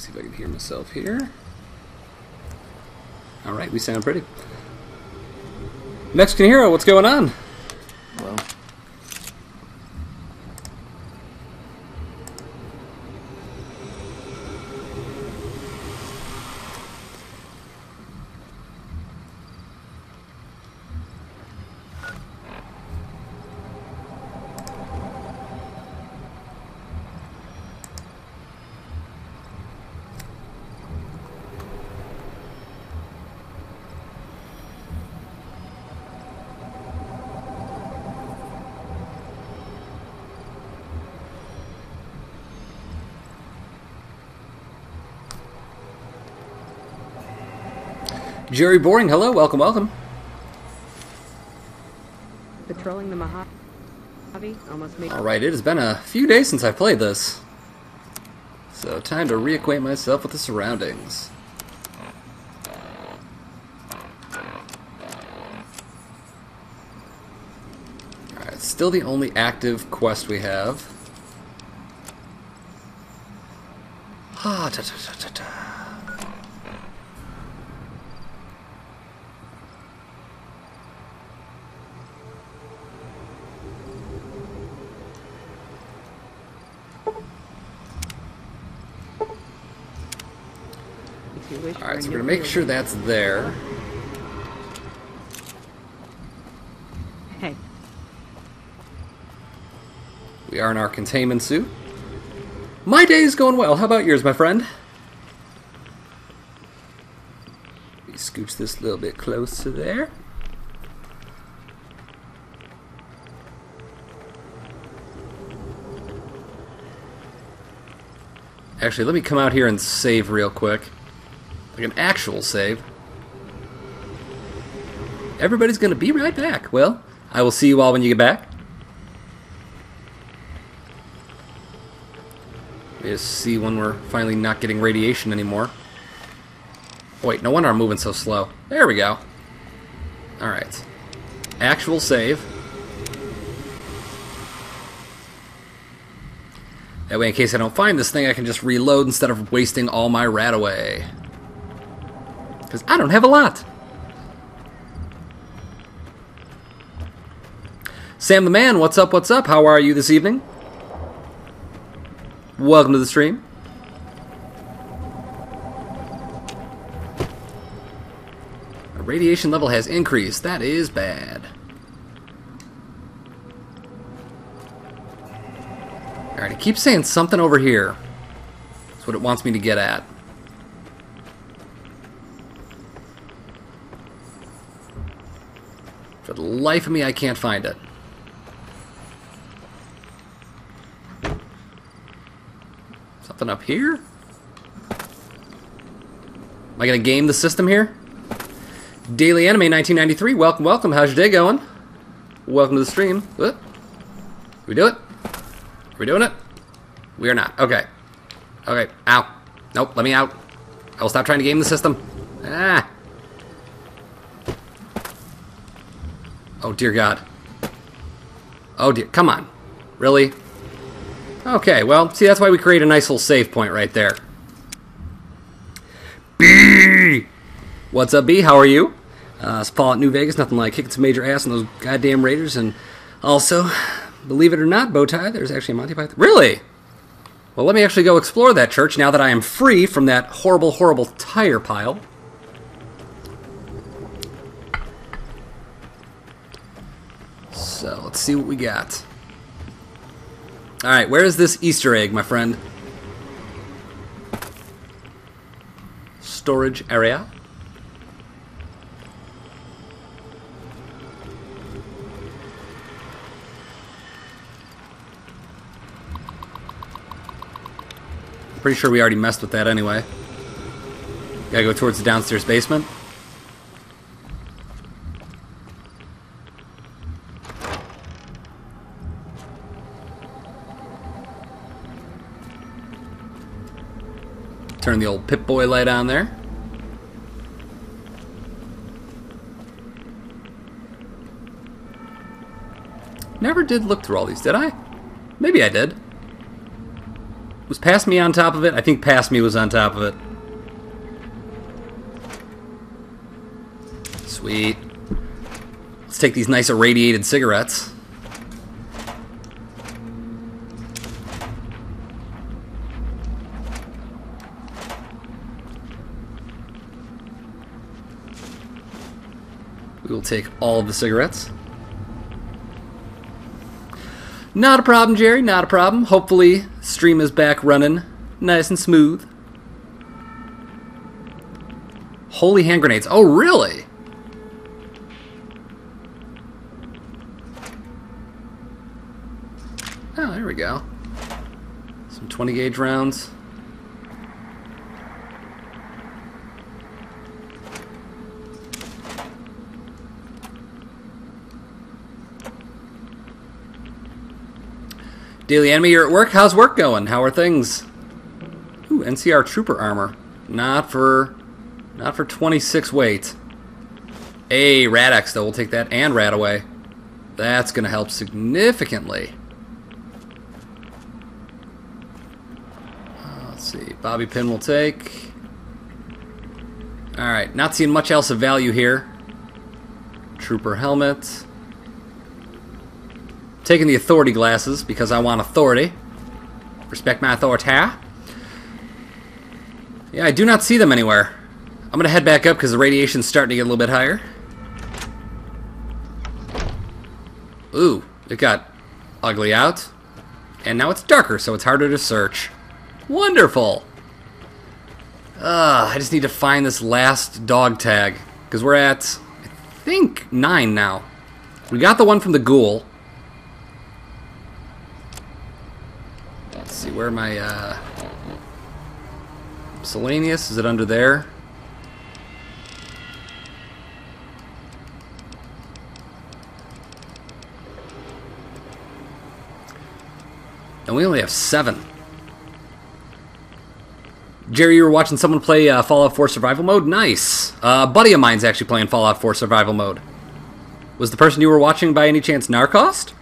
See if I can hear myself here. Alright, we sound pretty. Mexican Hero, what's going on? Well, Jerry Boring, hello, welcome, welcome. Patrolling the Mojave almost made. Alright, it has been a few days since I played this. So, time to reacquaint myself with the surroundings. Alright, still the only active quest we have. Ah, ta ta ta ta ta. Alright, so we're going to make sure that's there. Hey. We are in our containment suit. My day is going well. How about yours, my friend? Let me scooch this a little bit closer there. Actually, let me come out here and save real quick. Like an actual save. Everybody's gonna be right back. Well, I will see you all when you get back. Let me just see when we're finally not getting radiation anymore. Wait, no wonder I'm moving so slow. There we go. Alright. Actual save. That way, in case I don't find this thing, I can just reload instead of wasting all my rat away. Because I don't have a lot. Sam the Man, what's up, what's up? How are you this evening? Welcome to the stream. Our radiation level has increased. That is bad. Alright, it keeps saying something over here. That's what it wants me to get at. For the life of me, I can't find it. Something up here? Am I going to game the system here? Daily Anime 1993, welcome, welcome. How's your day going? Welcome to the stream. What? We do it? Are we doing it? We are not. Okay. Okay. Ow. Nope, let me out. I will stop trying to game the system. Ah. Oh, dear God. Oh, dear. Come on. Really? Okay, well, see, that's why we create a nice little save point right there. B! What's up, B? How are you? It's Paul at New Vegas. Nothing like kicking some major ass on those goddamn Raiders. And also, believe it or not, Bowtie, there's actually a Monty Python. Really? Well, let me actually go explore that church now that I am free from that horrible, horrible tire pile. So, let's see what we got. Alright, where is this Easter egg, my friend? Storage area. Pretty sure we already messed with that anyway. Gotta go towards the downstairs basement. Turn the old Pip-Boy light on there. Never did look through all these, did I? Maybe I did. Was past me on top of it? I think past me was on top of it. Sweet. Let's take these nice irradiated cigarettes. We will take all of the cigarettes. Not a problem, Jerry, not a problem. Hopefully, stream is back running nice and smooth. Holy hand grenades. Oh, really? Oh, there we go. Some 20 gauge rounds. Daily Enemy, you're at work? How's work going? How are things? Ooh, NCR Trooper armor. Not for 26 weight. Hey, Rad-X, though. We'll take that and Rad-Away. That's going to help significantly. Let's see. Bobby Pin will take. Alright, not seeing much else of value here. Trooper helmet. Taking the authority glasses because I want authority. Respect my authority. Yeah, I do not see them anywhere. I'm going to head back up because the radiation's starting to get a little bit higher. Ooh, it got ugly out. And now it's darker, so it's harder to search. Wonderful! I just need to find this last dog tag. Because we're at, I think, 9 now. We got the one from the ghoul. Let's see, where am I, miscellaneous? Is it under there? And we only have 7. Jerry, you were watching someone play Fallout 4 Survival Mode? Nice! A buddy of mine's actually playing Fallout 4 Survival Mode. Was the person you were watching by any chance Narcost?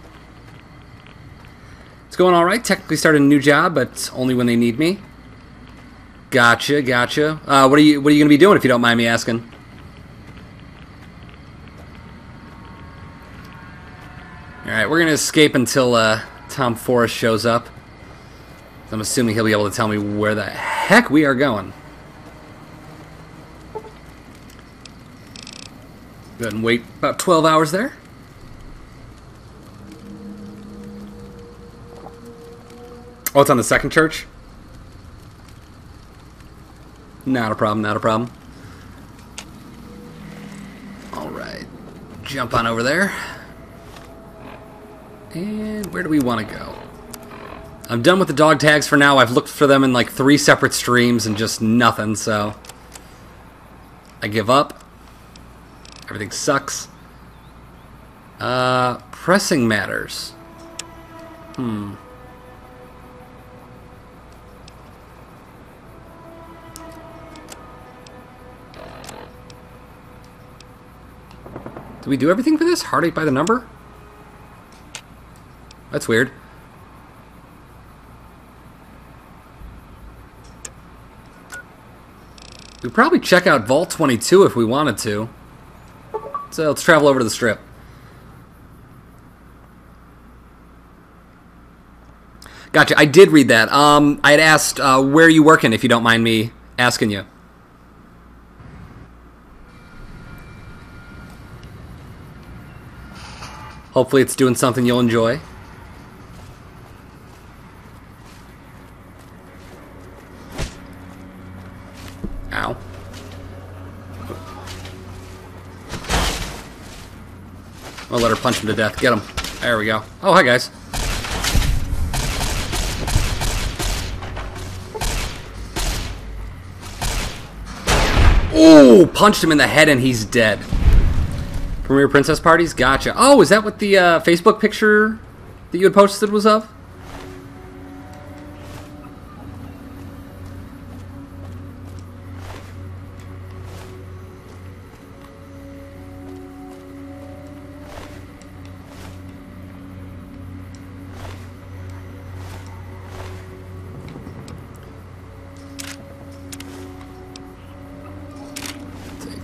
It's going alright. Technically started a new job, but only when they need me. Gotcha, gotcha. What are you going to be doing if you don't mind me asking? Alright, we're going to escape until Tom Forrest shows up. I'm assuming he'll be able to tell me where the heck we are going. Go ahead and wait about 12 hours there. Oh, it's on the second church? Not a problem, not a problem. Alright. Jump on over there. And where do we want to go? I'm done with the dog tags for now. I've looked for them in like 3 separate streams and just nothing, so I give up. Everything sucks. Pressing matters. Do we do everything for this? Heartache by the number? That's weird. We'd probably check out Vault 22 if we wanted to. So let's travel over to the strip. Gotcha. I did read that. I had asked where are you working, if you don't mind me asking you. Hopefully it's doing something you'll enjoy. Ow. I'll let her punch him to death. Get him. There we go. Oh, hi, guys. Ooh, punched him in the head and he's dead. Premiere Princess Parties? Gotcha. Oh, is that what the Facebook picture that you had posted was of?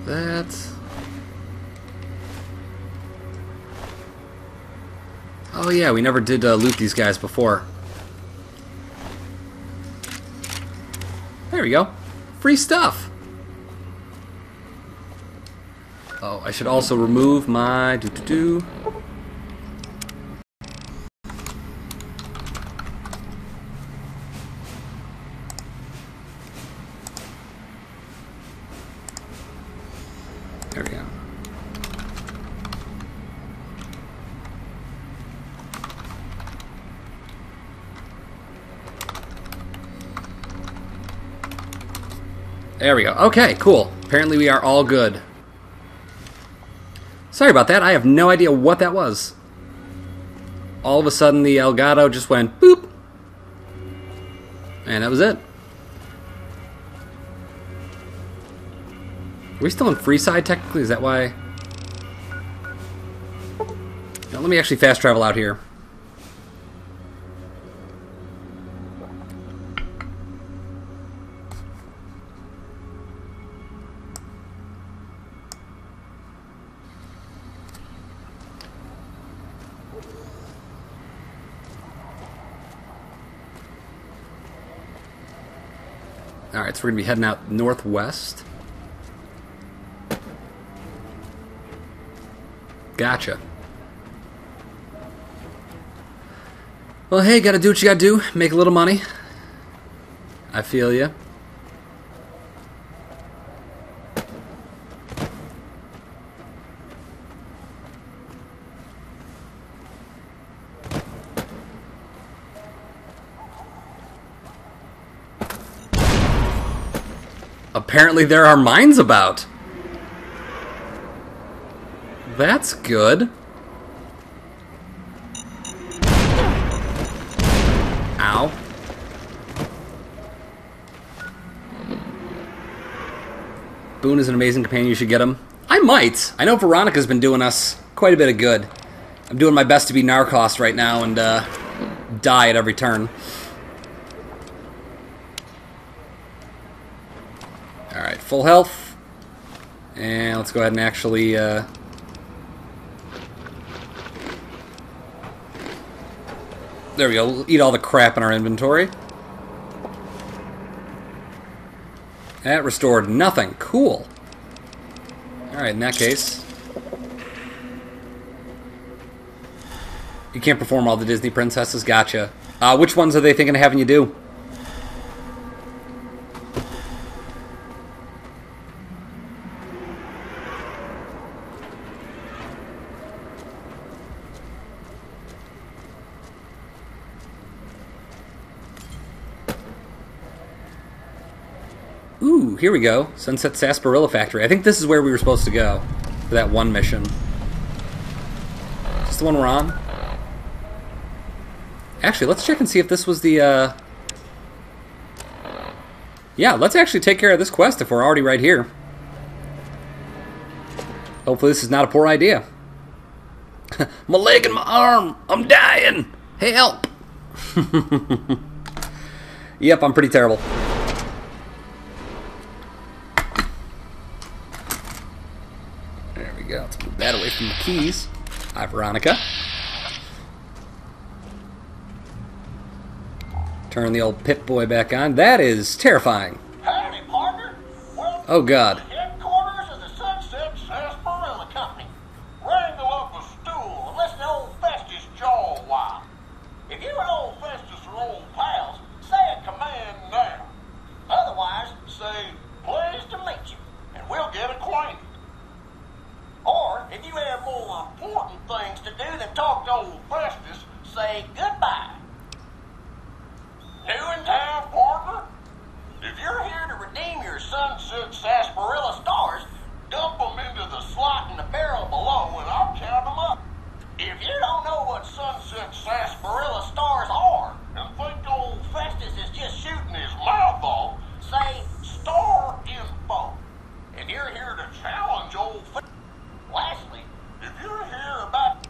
that. Oh yeah, we never did loot these guys before. There we go. Free stuff. Oh, I should also remove my There we go. There we go. Okay, cool. Apparently we are all good. Sorry about that. I have no idea what that was. All of a sudden the Elgato just went boop. And that was it. Are we still in Freeside technically? Is that why? Now, let me actually fast travel out here. Alright, so we're going to be heading out northwest. Gotcha. Well, hey, gotta do what you gotta do. Make a little money. I feel ya. Apparently there are mines about. That's good. Ow. Boone is an amazing companion. You should get him. I might. I know Veronica's been doing us quite a bit of good. I'm doing my best to be Narcos right now and die at every turn. Alright, full health. And let's go ahead and actually... There we go. We'll eat all the crap in our inventory. That restored nothing. Cool. Alright, in that case... You can't perform all the Disney princesses? Gotcha. Which ones are they thinking of having you do? Ooh, here we go. Sunset Sarsaparilla Factory. I think this is where we were supposed to go for that one mission. Is this the one we're on? Actually, let's check and see if this was the, Yeah, let's actually take care of this quest if we're already right here. Hopefully this is not a poor idea. My leg and my arm! I'm dying! Help! Yep, I'm pretty terrible. There we go. Let's move that away from the keys. Hi, Veronica. Turn the old Pip-Boy back on. That is terrifying. Howdy, partner. Welcome Oh, God. to the headquarters of the Sunset Sarsaparilla Company. Wrangle up a stool and listen to old Festus jaw a while. If you and old Festus are old pals, say a command now. Otherwise, say, pleased to meet you, and we'll get acquainted. Or, if you have more important things to do than talk to old Festus, say goodbye. New in town, partner? If you're here to redeem your Sunset Sarsaparilla stars, dump them into the slot in the barrel below and I'll count them up. If you don't know what Sunset Sarsaparilla stars are and think old Festus is just shooting his mouth off, say star info. If you're here to challenge old Festus. Lastly, if you're here about...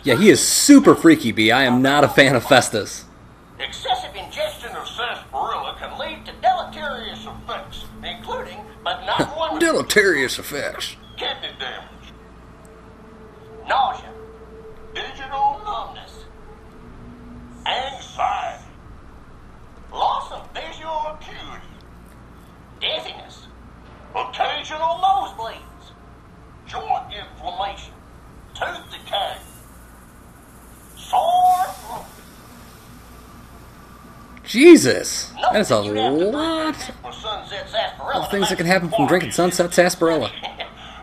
Yeah, he is super freaky, B. I am not a fan of Festus. Excessive ingestion of sarsaparilla can lead to deleterious effects, including, but not limited to, Deleterious effects. kidney damage, nausea, digital numbness, anxiety, loss of visual acuity, dizziness, occasional nosebleeds, joint inflammation, tooth decay, sore throat. Jesus, Note that is a you'd have to drink lot for Sunset sarsaparilla of things that to can make happen from it drinking Sunset Sarsaparilla.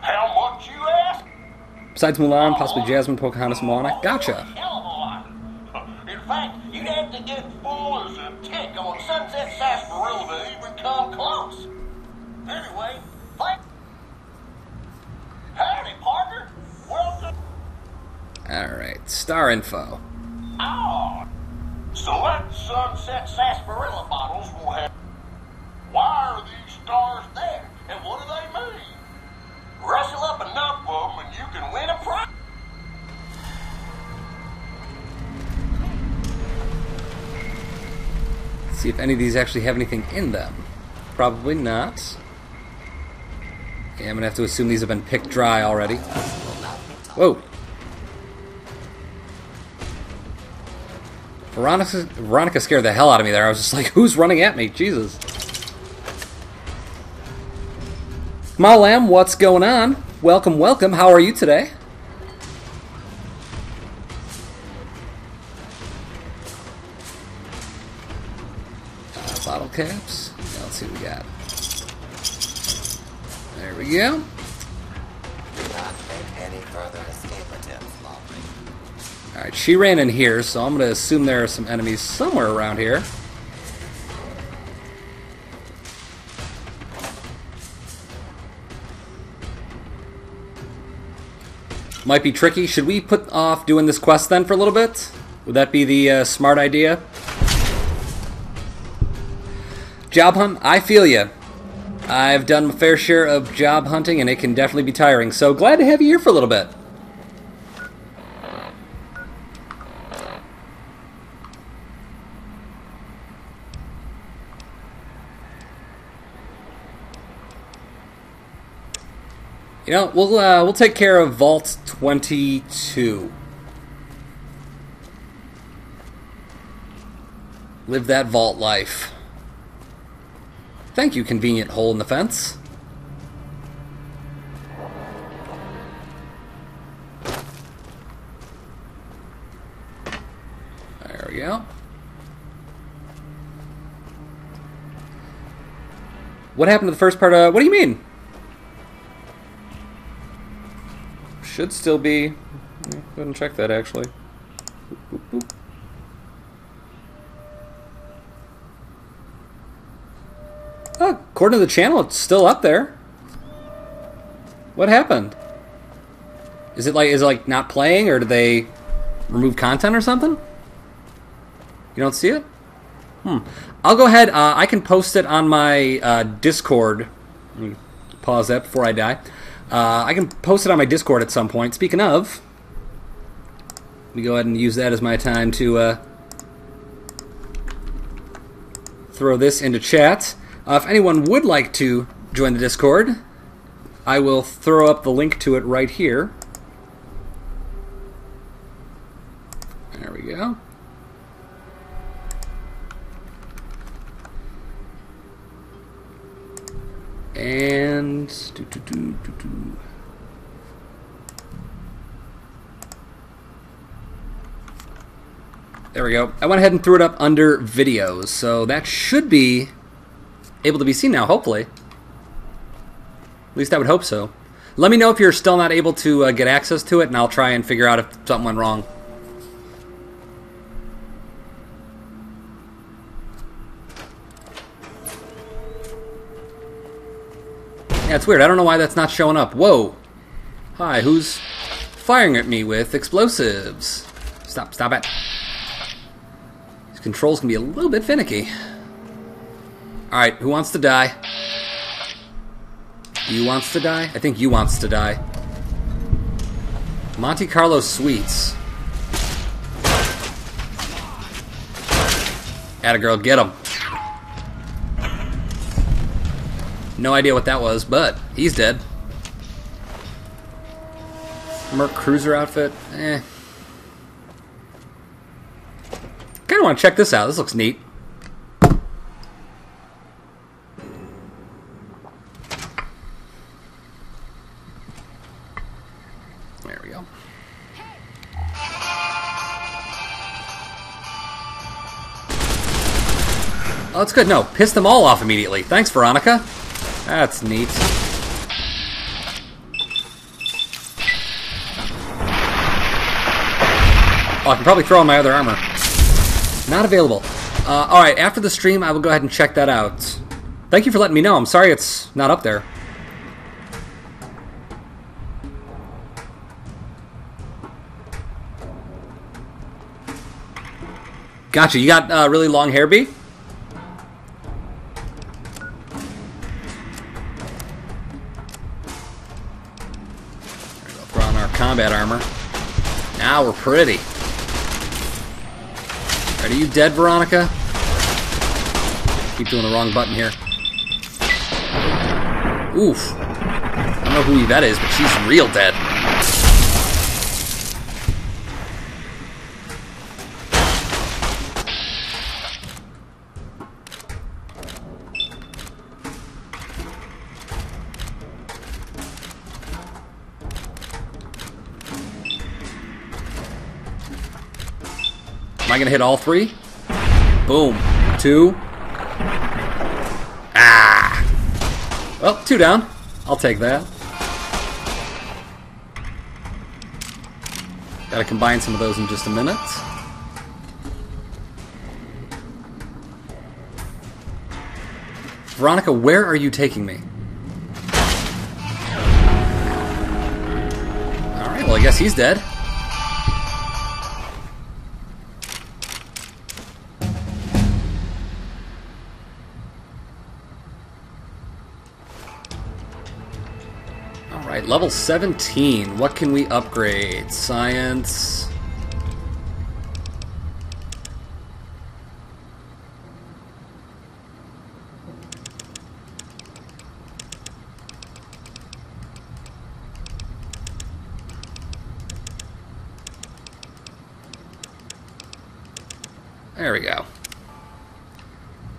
How much you ask? Besides Mulan, possibly Jasmine, Pocahontas, Moana. Gotcha. Hell of a lot. In fact, you'd have to get full as a tick on Sunset sarsaparilla to even come close. Anyway, howdy, partner. Welcome. Alright, star info. Oh, select Sunset sarsaparilla bottles will have. Why are these stars there, and what do they mean? Rustle up enough of them, and you can win a prize. Let's see if any of these actually have anything in them. Probably not. Okay, I'm gonna have to assume these have been picked dry already. Whoa. Veronica scared the hell out of me there. I was just like, who's running at me? Jesus. Malam, what's going on? Welcome, welcome. How are you today? Bottle caps. Yeah, let's see what we got. There we go. Alright, she ran in here, so I'm going to assume there are some enemies somewhere around here. Might be tricky. Should we put off doing this quest then for a little bit? Would that be the smart idea? Job hunt? I feel ya. I've done my fair share of job hunting, and it can definitely be tiring. So glad to have you here for a little bit. You know, we'll take care of Vault 22. Live that vault life. Thank you, convenient hole in the fence. There we go. What happened to the first part? What do you mean? Should still be. Go ahead and check that actually. Boop, boop, boop. Oh, according to the channel, it's still up there. What happened? Is it like not playing, or did they remove content or something? You don't see it? I'll go ahead. I can post it on my Discord. Let me pause that before I die. I can post it on my Discord at some point. Speaking of, let me go ahead and use that as my time to throw this into chat. If anyone would like to join the Discord, I will throw up the link to it right here. There we go. And there we go. I went ahead and threw it up under videos, so that should be able to be seen now, hopefully. At least I would hope so. Let me know if you're still not able to get access to it, and I'll try and figure out if something went wrong. Yeah, it's weird. I don't know why that's not showing up. Whoa. Hi, who's firing at me with explosives? Stop it. These controls can be a little bit finicky. Alright, who wants to die? You wants to die? I think you wants to die. Monte Carlo Sweets. Atta girl, get him. No idea what that was, but he's dead. Merc Cruiser outfit. Eh. Kinda want to check this out. This looks neat. There we go. Oh, that's good. No, piss them all off immediately. Thanks, Veronica. That's neat. Oh, I can probably throw on my other armor. Not available. Alright, after the stream, I will go ahead and check that out. Thank you for letting me know. I'm sorry it's not up there. Gotcha. You got really long hair, B? Throw on our combat armor. Now we're pretty. Are you dead, Veronica? Keep doing the wrong button here. Oof. I don't know who Yvette is, but she's real dead. Am I gonna hit all three? Boom. 2. Ah! Well, 2 down. I'll take that. Gotta combine some of those in just a minute. Veronica, where are you taking me? Alright, well I guess he's dead. Alright, level 17. What can we upgrade? Science. There we go.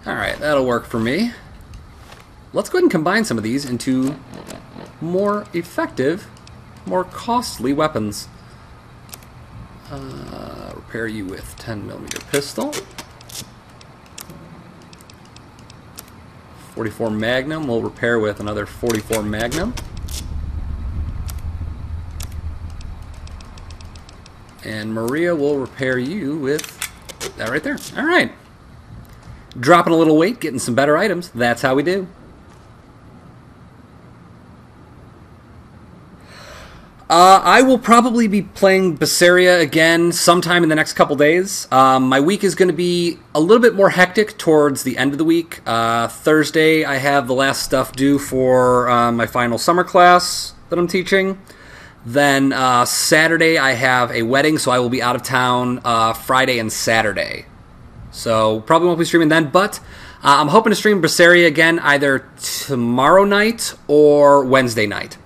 Alright, that'll work for me. Let's go ahead and combine some of these into more effective, more costly weapons. Repair you with 10mm pistol. 44 Magnum, we'll repair with another 44 Magnum. And Maria will repair you with that right there. Alright. Dropping a little weight, getting some better items. That's how we do. I will probably be playing Berseria again sometime in the next couple days. My week is going to be a little bit more hectic towards the end of the week. Thursday, I have the last stuff due for my final summer class that I'm teaching. Then Saturday, I have a wedding, so I will be out of town Friday and Saturday. So probably won't be streaming then, but I'm hoping to stream Berseria again either tomorrow night or Wednesday night.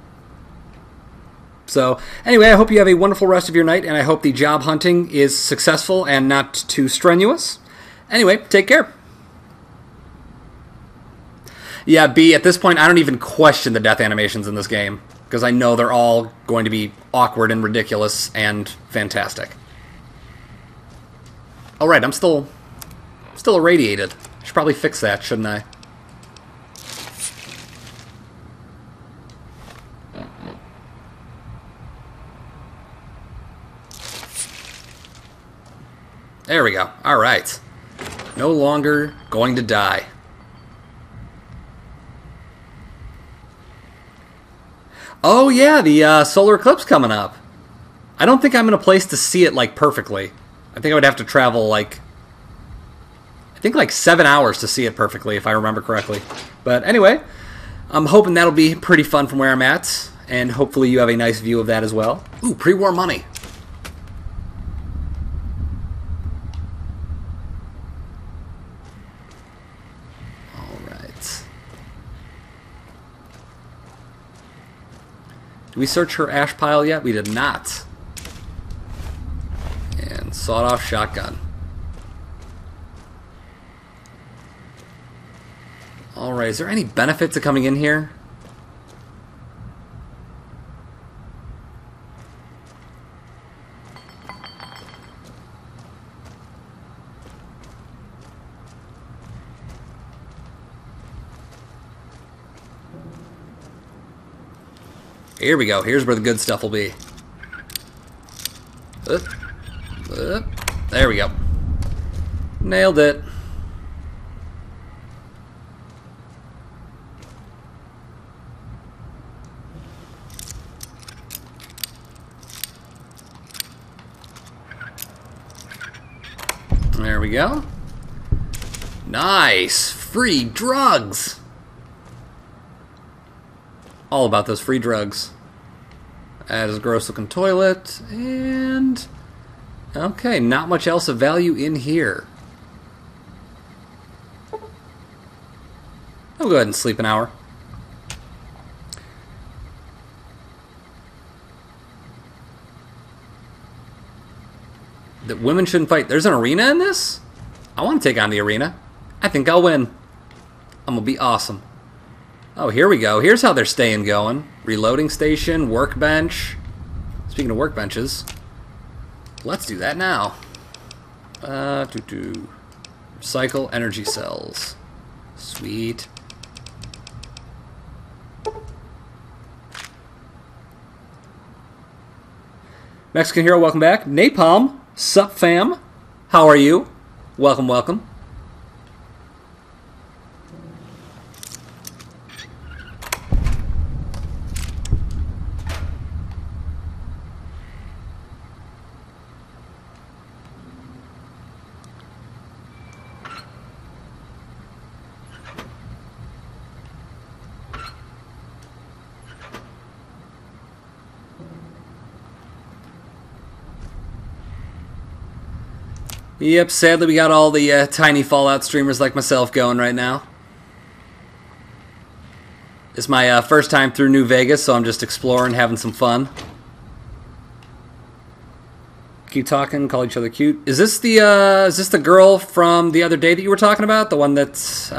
So, anyway, I hope you have a wonderful rest of your night, and I hope the job hunting is successful and not too strenuous. Anyway, take care. Yeah, B, at this point, I don't even question the death animations in this game, because I know they're all going to be awkward and ridiculous and fantastic. Oh, right, I'm still irradiated. I should probably fix that, shouldn't I? There we go. Alright. No longer going to die. Oh yeah, the solar eclipse coming up. I don't think I'm in a place to see it, like, perfectly. I think I would have to travel, like, I think like 7 hours to see it perfectly, if I remember correctly. But anyway, I'm hoping that'll be pretty fun from where I'm at, and hopefully you have a nice view of that as well. Ooh, pre-war money. we search her ash pile yet? We did not. And sawed-off shotgun. Alright, is there any benefit to coming in here? Here we go. Here's where the good stuff will be. There we go. Nailed it. There we go. Nice. Free drugs. All about those free drugs. That is a gross looking toilet. And okay, not much else of value in here. I'll go ahead and sleep an hour. That women shouldn't fight. There's an arena in this? I want to take on the arena. I think I'll win. I'm going to be awesome. Oh, here we go. Here's how they're staying going. Reloading station, workbench. Speaking of workbenches, let's do that now. Recycle energy cells. Sweet. Mexican Hero, welcome back. Napalm, sup fam? How are you? Welcome, welcome. Yep, sadly we got all the tiny Fallout streamers like myself going right now. It's my first time through New Vegas, so I'm just exploring, having some fun. Keep talking, call each other cute. Is this the girl from the other day that you were talking about? The one that's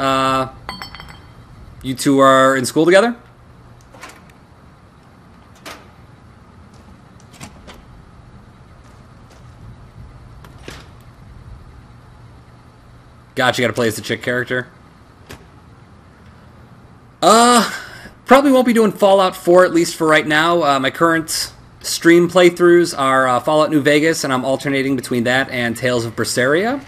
you two are in school together? Gotcha, you gotta play as the chick character. Probably won't be doing Fallout 4, at least for right now. My current stream playthroughs are Fallout New Vegas, and I'm alternating between that and Tales of Berseria.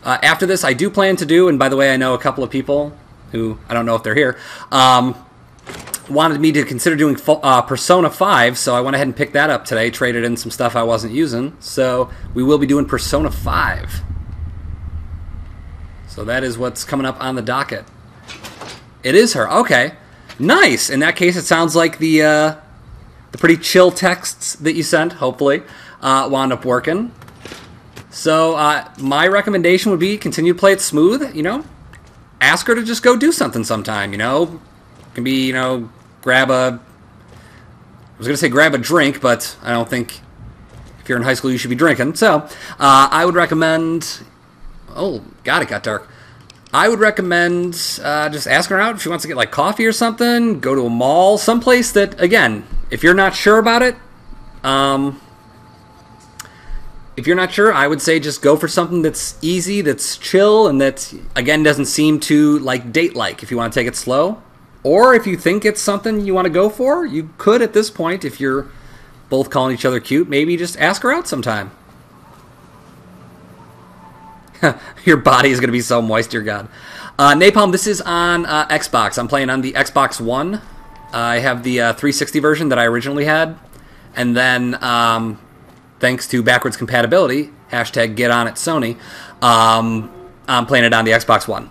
After this, I do plan to do, and by the way, I know a couple of people who, I don't know if they're here, wanted me to consider doing Persona 5, so I went ahead and picked that up today, traded in some stuff I wasn't using, so we will be doing Persona 5. So that is what's coming up on the docket. It is her. Okay. Nice. In that case, it sounds like the pretty chill texts that you sent, hopefully, wound up working. So my recommendation would be continue to play it smooth, you know. Ask her to just go do something sometime, you know. It can be, you know, grab a... I was going to say grab a drink, but I don't think if you're in high school you should be drinking. So I would recommend... Oh, God, it got dark. I would recommend just asking her out if she wants to get like coffee or something, go to a mall, someplace that, again, if you're not sure about it, if you're not sure, I would say just go for something that's easy, that's chill, and that, again, doesn't seem too like date-like if you want to take it slow. Or if you think it's something you want to go for, you could at this point, if you're both calling each other cute, maybe just ask her out sometime. Your body is going to be so moist, dear God. Napalm, this is on Xbox. I'm playing on the Xbox One. I have the 360 version that I originally had. And then, thanks to backwards compatibility, hashtag get on it Sony, I'm playing it on the Xbox One.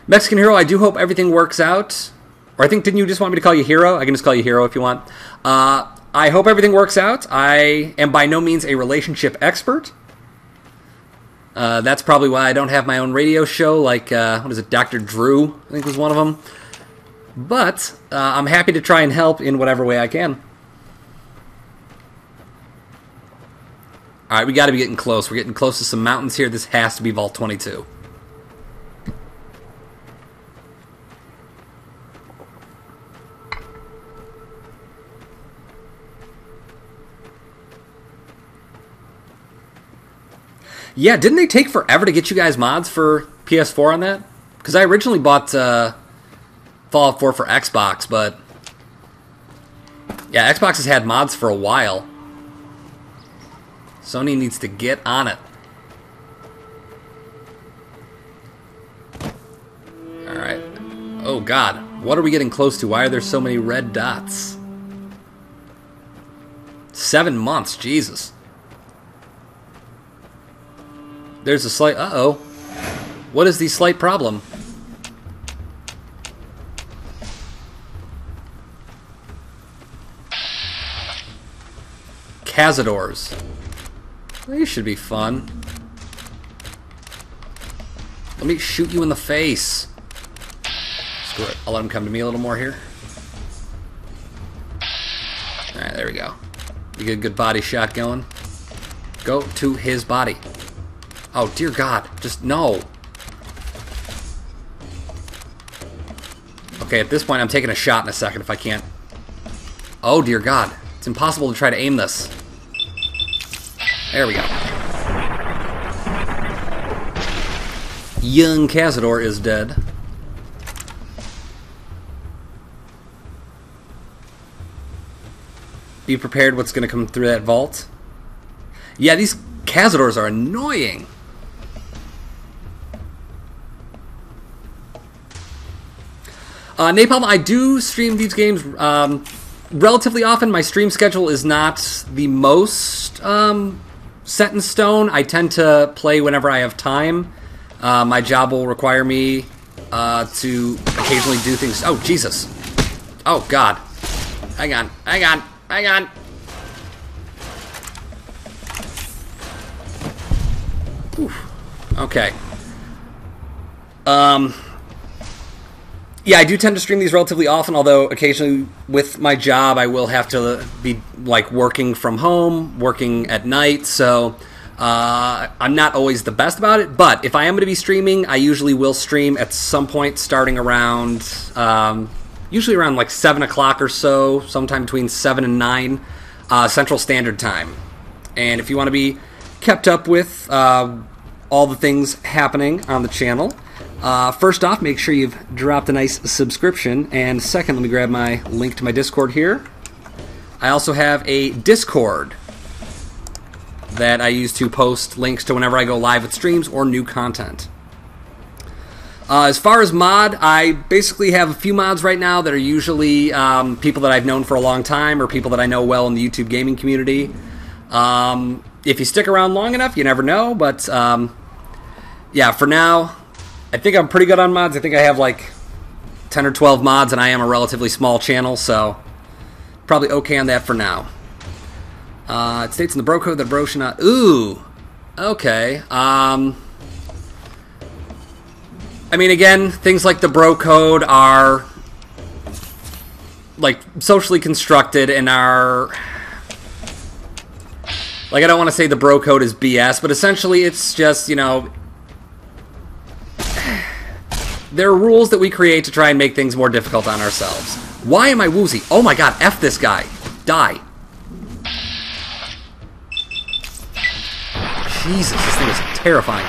Mexican Hero, I do hope everything works out. Or I think, didn't you just want me to call you Hero? I can just call you Hero if you want. I hope everything works out. I am by no means a relationship expert. That's probably why I don't have my own radio show like, what is it, Dr. Drew, I think was one of them. But I'm happy to try and help in whatever way I can. Alright, we got to be getting close. We're getting close to some mountains here. This has to be Vault 22. Yeah, didn't they take forever to get you guys mods for PS4 on that? Because I originally bought Fallout 4 for Xbox, but yeah, Xbox has had mods for a while. Sony needs to get on it. Alright. Oh god, what are we getting close to? Why are there so many red dots? 7 months, Jesus. There's a slight... Uh-oh. What is the slight problem? Cazadors. These should be fun. Let me shoot you in the face. Screw it. I'll let him come to me a little more here. Alright, there we go. You get a good body shot going. Go to his body. Oh, dear God. Just no. Okay, at this point, I'm taking a shot in a second if I can't. Oh, dear God. It's impossible to try to aim this. There we go. Young Cazador is dead. Be prepared what's going to come through that vault. Yeah, these Cazadors are annoying. Napalm, I do stream these games relatively often. My stream schedule is not the most set in stone. I tend to play whenever I have time. My job will require me to occasionally do things. Oh, Jesus. Oh, God. Hang on. Hang on. Hang on. Oof. Okay. Yeah, I do tend to stream these relatively often, although occasionally with my job I will have to be like working from home, working at night, so I'm not always the best about it. But if I am going to be streaming, I usually will stream at some point starting around, usually around like 7 o'clock or so, sometime between 7 and 9 Central Standard Time. And if you want to be kept up with all the things happening on the channel, first off, make sure you've dropped a nice subscription, and second, let me grab my link to my Discord here. I also have a Discord that I use to post links to whenever I go live with streams or new content. As far as mod, I basically have a few mods right now that are usually people that I've known for a long time or people that I know well in the YouTube gaming community. If you stick around long enough, you never know, but yeah, for now, I think I'm pretty good on mods. I think I have like 10 or 12 mods, and I am a relatively small channel, so probably okay on that for now. It states in the bro code that bro should not... Ooh! Okay. I mean, again, things like the bro code are like socially constructed and are... Like, I don't want to say the bro code is BS, but essentially it's just, you know... There are rules that we create to try and make things more difficult on ourselves. Why am I woozy? Oh my god, F this guy. Die. Jesus, this thing is terrifying.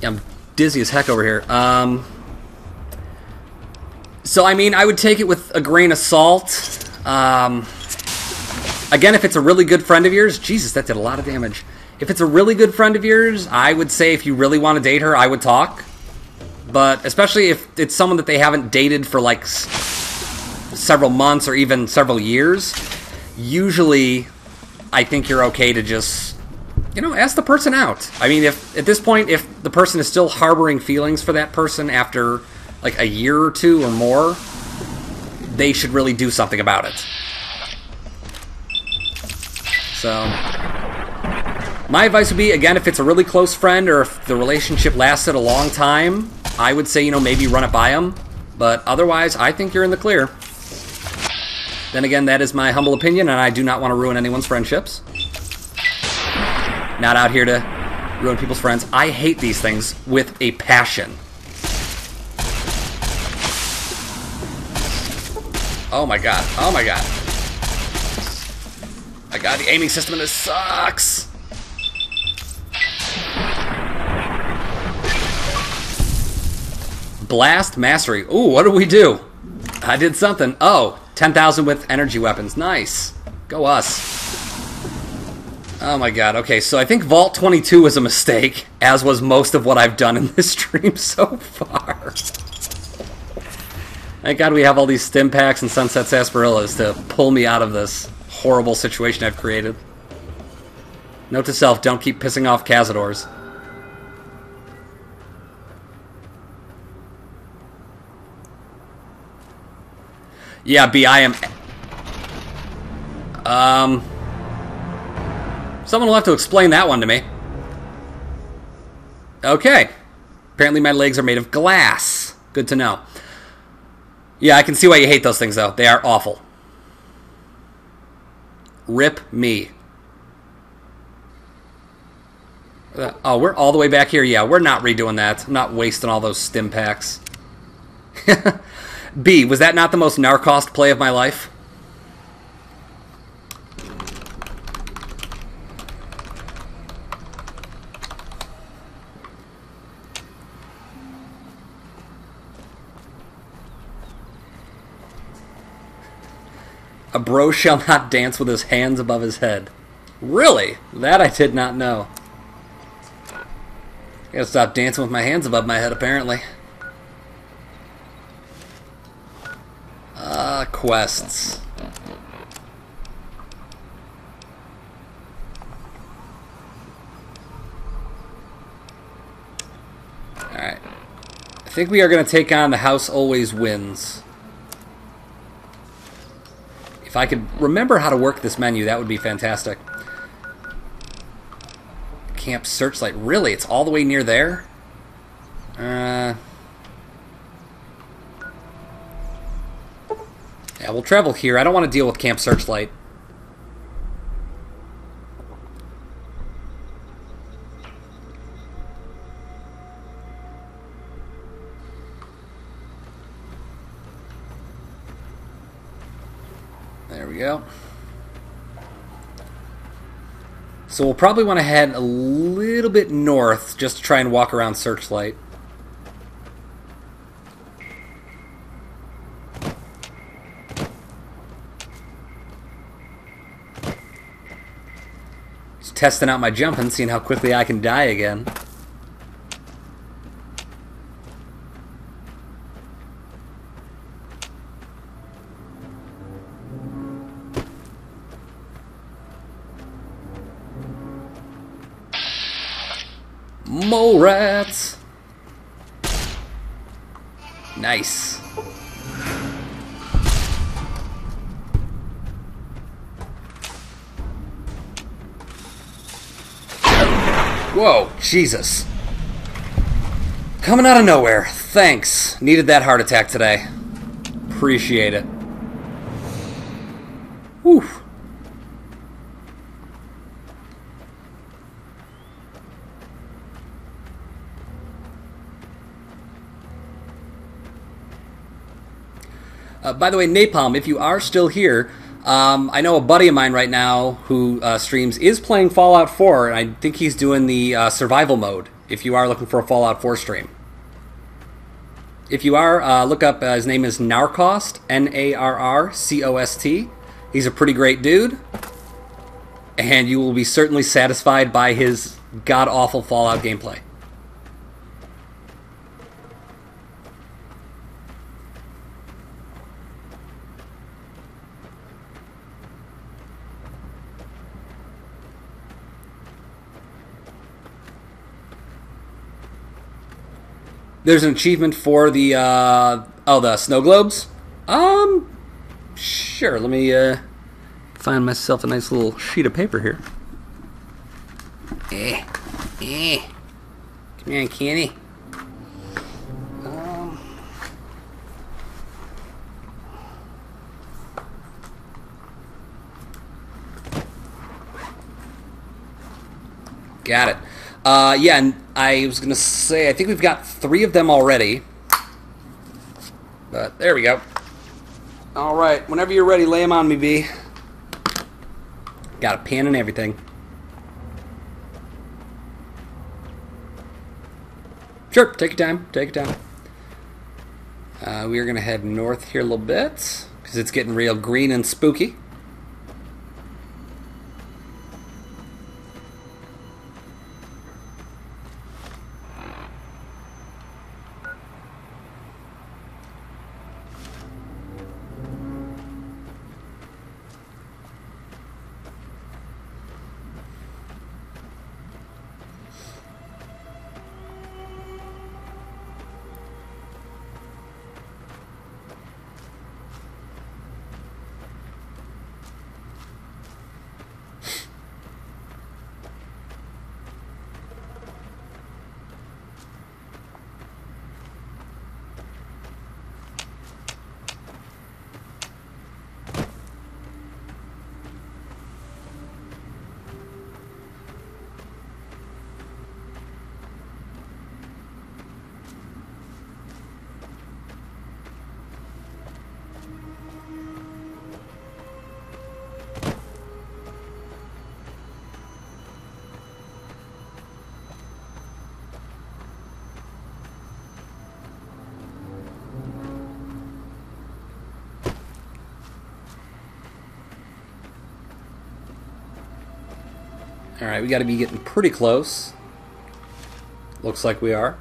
Yeah, I'm dizzy as heck over here. So, I mean, I would take it with a grain of salt. Again, if it's a really good friend of yours... Jesus, that did a lot of damage. If it's a really good friend of yours, I would say if you really want to date her, I would talk. But especially if it's someone that they haven't dated for like several months or even several years, usually I think you're okay to just, you know, ask the person out. I mean, if at this point, if the person is still harboring feelings for that person after like a year or two or more, they should really do something about it. So... My advice would be, again, if it's a really close friend or if the relationship lasted a long time, I would say, you know, maybe run it by them. But otherwise, I think you're in the clear. Then again, that is my humble opinion, and I do not want to ruin anyone's friendships. Not out here to ruin people's friends. I hate these things with a passion. Oh my god. Oh my god. My god, the aiming system in this sucks. Blast Mastery. Ooh, what did we do? I did something. Oh, 10,000 with energy weapons. Nice. Go us. Oh my god. Okay, so I think Vault 22 was a mistake, as was most of what I've done in this stream so far. Thank god we have all these stim packs and sunset sarsaparillas to pull me out of this horrible situation I've created. Note to self, don't keep pissing off Cazadors. Yeah, B, I am... Someone will have to explain that one to me. Okay. Apparently my legs are made of glass. Good to know. Yeah, I can see why you hate those things, though. They are awful. Rip me. Oh, we're all the way back here? Yeah, we're not redoing that. I'm not wasting all those stim packs. B, was that not the most narcost play of my life? A bro shall not dance with his hands above his head. Really? That I did not know. Gotta stop dancing with my hands above my head, apparently. Quests. Alright. I think we are going to take on the House Always Wins. If I could remember how to work this menu, that would be fantastic. Camp Searchlight. Really? It's all the way near there? Yeah, we'll travel here. I don't want to deal with Camp Searchlight. There we go. So we'll probably want to head a little bit north just to try and walk around Searchlight. Just testing out my jumping, seeing how quickly I can die again. Mole rats! Nice. Whoa, Jesus. Coming out of nowhere. Thanks. Needed that heart attack today. Appreciate it. Whew. By the way, Napalm, if you are still here, I know a buddy of mine right now who streams is playing Fallout 4, and I think he's doing the survival mode, if you are looking for a Fallout 4 stream. If you are, look up, his name is Narcost, Narrcost. He's a pretty great dude, and you will be certainly satisfied by his god-awful Fallout gameplay. There's an achievement for the, the snow globes? Sure, let me, find myself a nice little sheet of paper here. Come here, Kenny. Got it. Yeah, and I was going to say, I think we've got 3 of them already. But there we go. All right, whenever you're ready, lay them on me, B. Got a pan and everything. Sure, take your time. Take your time. We are going to head north here a little bit because it's getting real green and spooky. Alright, we got to be getting pretty close. Looks like we are.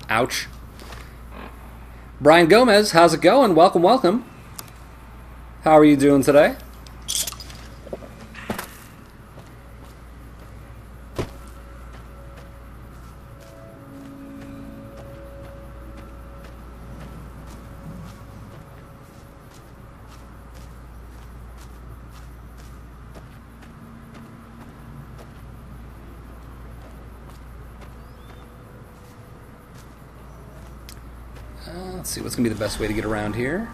Ouch. Brian Gomez, how's it going? Welcome, welcome. How are you doing today? Let's see what's going to be the best way to get around here.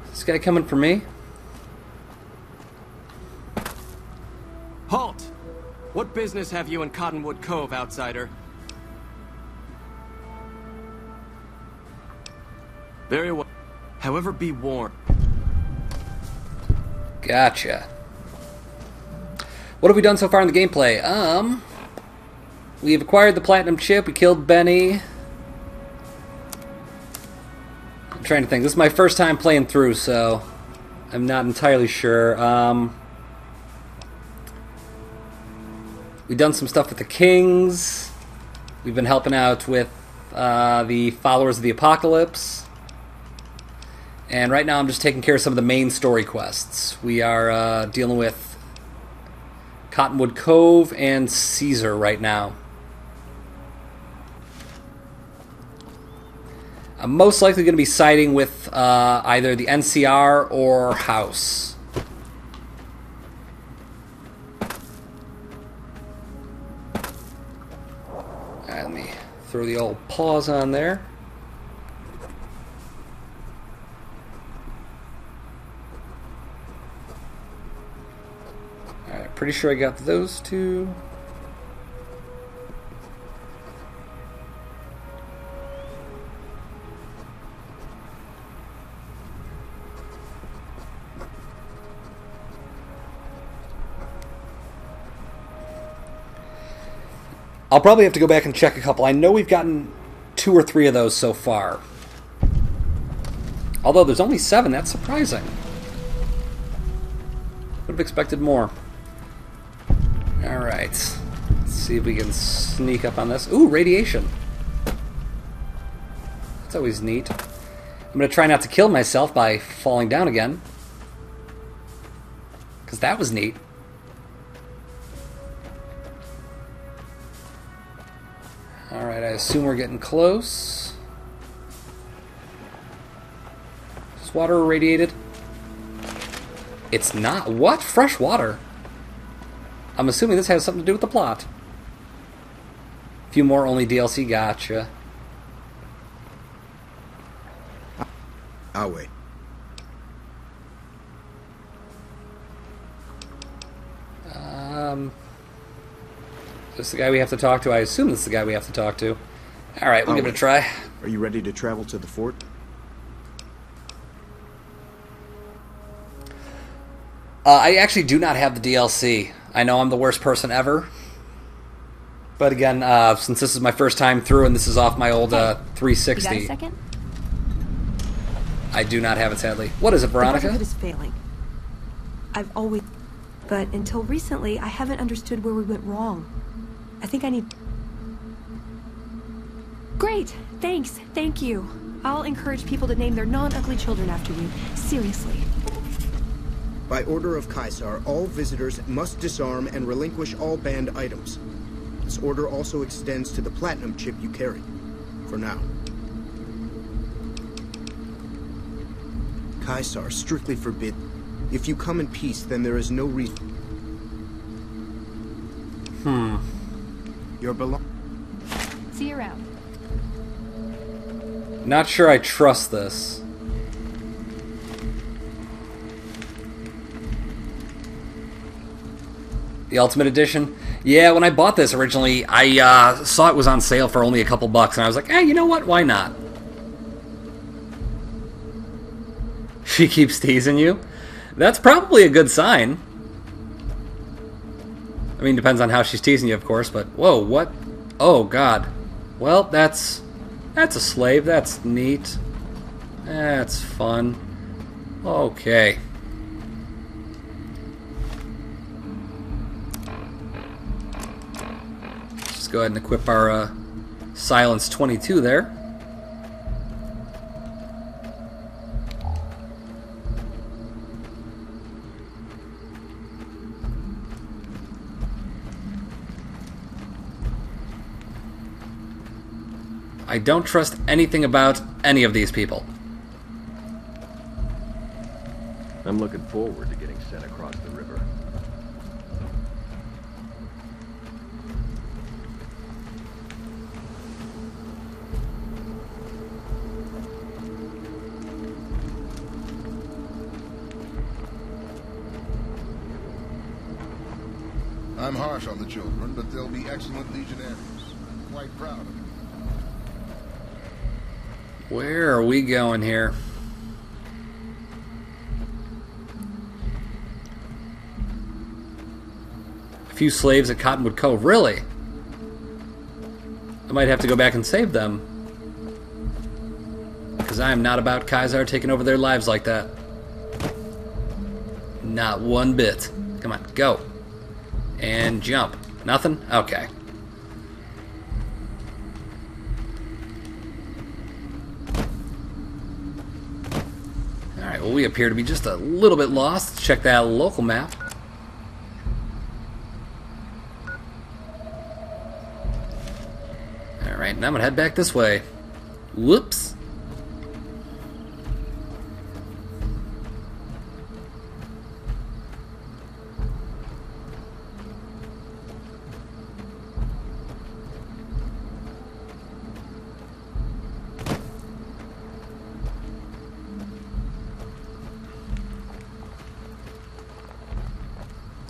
Is this guy coming for me? Halt! What business have you in Cottonwood Cove, outsider? Very well. However, be warned. Gotcha. What have we done so far in the gameplay? We've acquired the platinum chip. We killed Benny. I'm trying to think. This is my first time playing through, so I'm not entirely sure. We've done some stuff with the Kings. We've been helping out with the Followers of the Apocalypse. And right now I'm just taking care of some of the main story quests. We are dealing with Cottonwood Cove and Caesar right now. I'm most likely going to be siding with either the NCR or House. Let me throw the old pause on there. Alright, pretty sure I got those two. I'll probably have to go back and check a couple. I know we've gotten 2 or 3 of those so far. Although there's only 7, that's surprising. Would have expected more. Alright. Let's see if we can sneak up on this. Ooh, radiation. That's always neat. I'm going to try not to kill myself by falling down again. Because that was neat. Alright, I assume we're getting close. Is water irradiated? It's not. What? Fresh water? I'm assuming this has something to do with the plot. A few more only DLC, gotcha. I'll wait. This is the guy we have to talk to? I assume this is the guy we have to talk to. Alright, we'll give it a try. Are you ready to travel to the fort? I actually do not have the DLC. I know I'm the worst person ever. But again, since this is my first time through and this is off my old 360... You got a second? I do not have it, sadly. What is it, Veronica? The Brotherhood is failing. I've always... But until recently, I haven't understood where we went wrong. I think I need... Great! Thanks! Thank you! I'll encourage people to name their non-ugly children after you. Seriously. By order of CHR, all visitors must disarm and relinquish all banned items. This order also extends to the platinum chip you carry. For now. CHR strictly forbid. If you come in peace, then there is no reason. Your See you around. Not sure I trust this. The Ultimate Edition? Yeah, when I bought this originally, I saw it was on sale for only a couple bucks, and I was like, you know what? Why not? She keeps teasing you? That's probably a good sign. I mean, depends on how she's teasing you, of course, but... Whoa, what? Oh, God. Well, that's a slave. That's neat. That's fun. Okay. Let's go ahead and equip our Silence 22 there. I don't trust anything about any of these people. I'm looking forward to getting sent across the river. I'm harsh on the children, but they'll be excellent legionnaires. I'm quite proud of them. Where are we going here? A few slaves at Cottonwood Cove. Really? I might have to go back and save them. Because I am not about CHR taking over their lives like that. Not one bit. Come on, go. And jump. Nothing? Okay. Alright, well, we appear to be just a little bit lost. Let's check that local map. Alright, and I'm gonna head back this way. Whoops.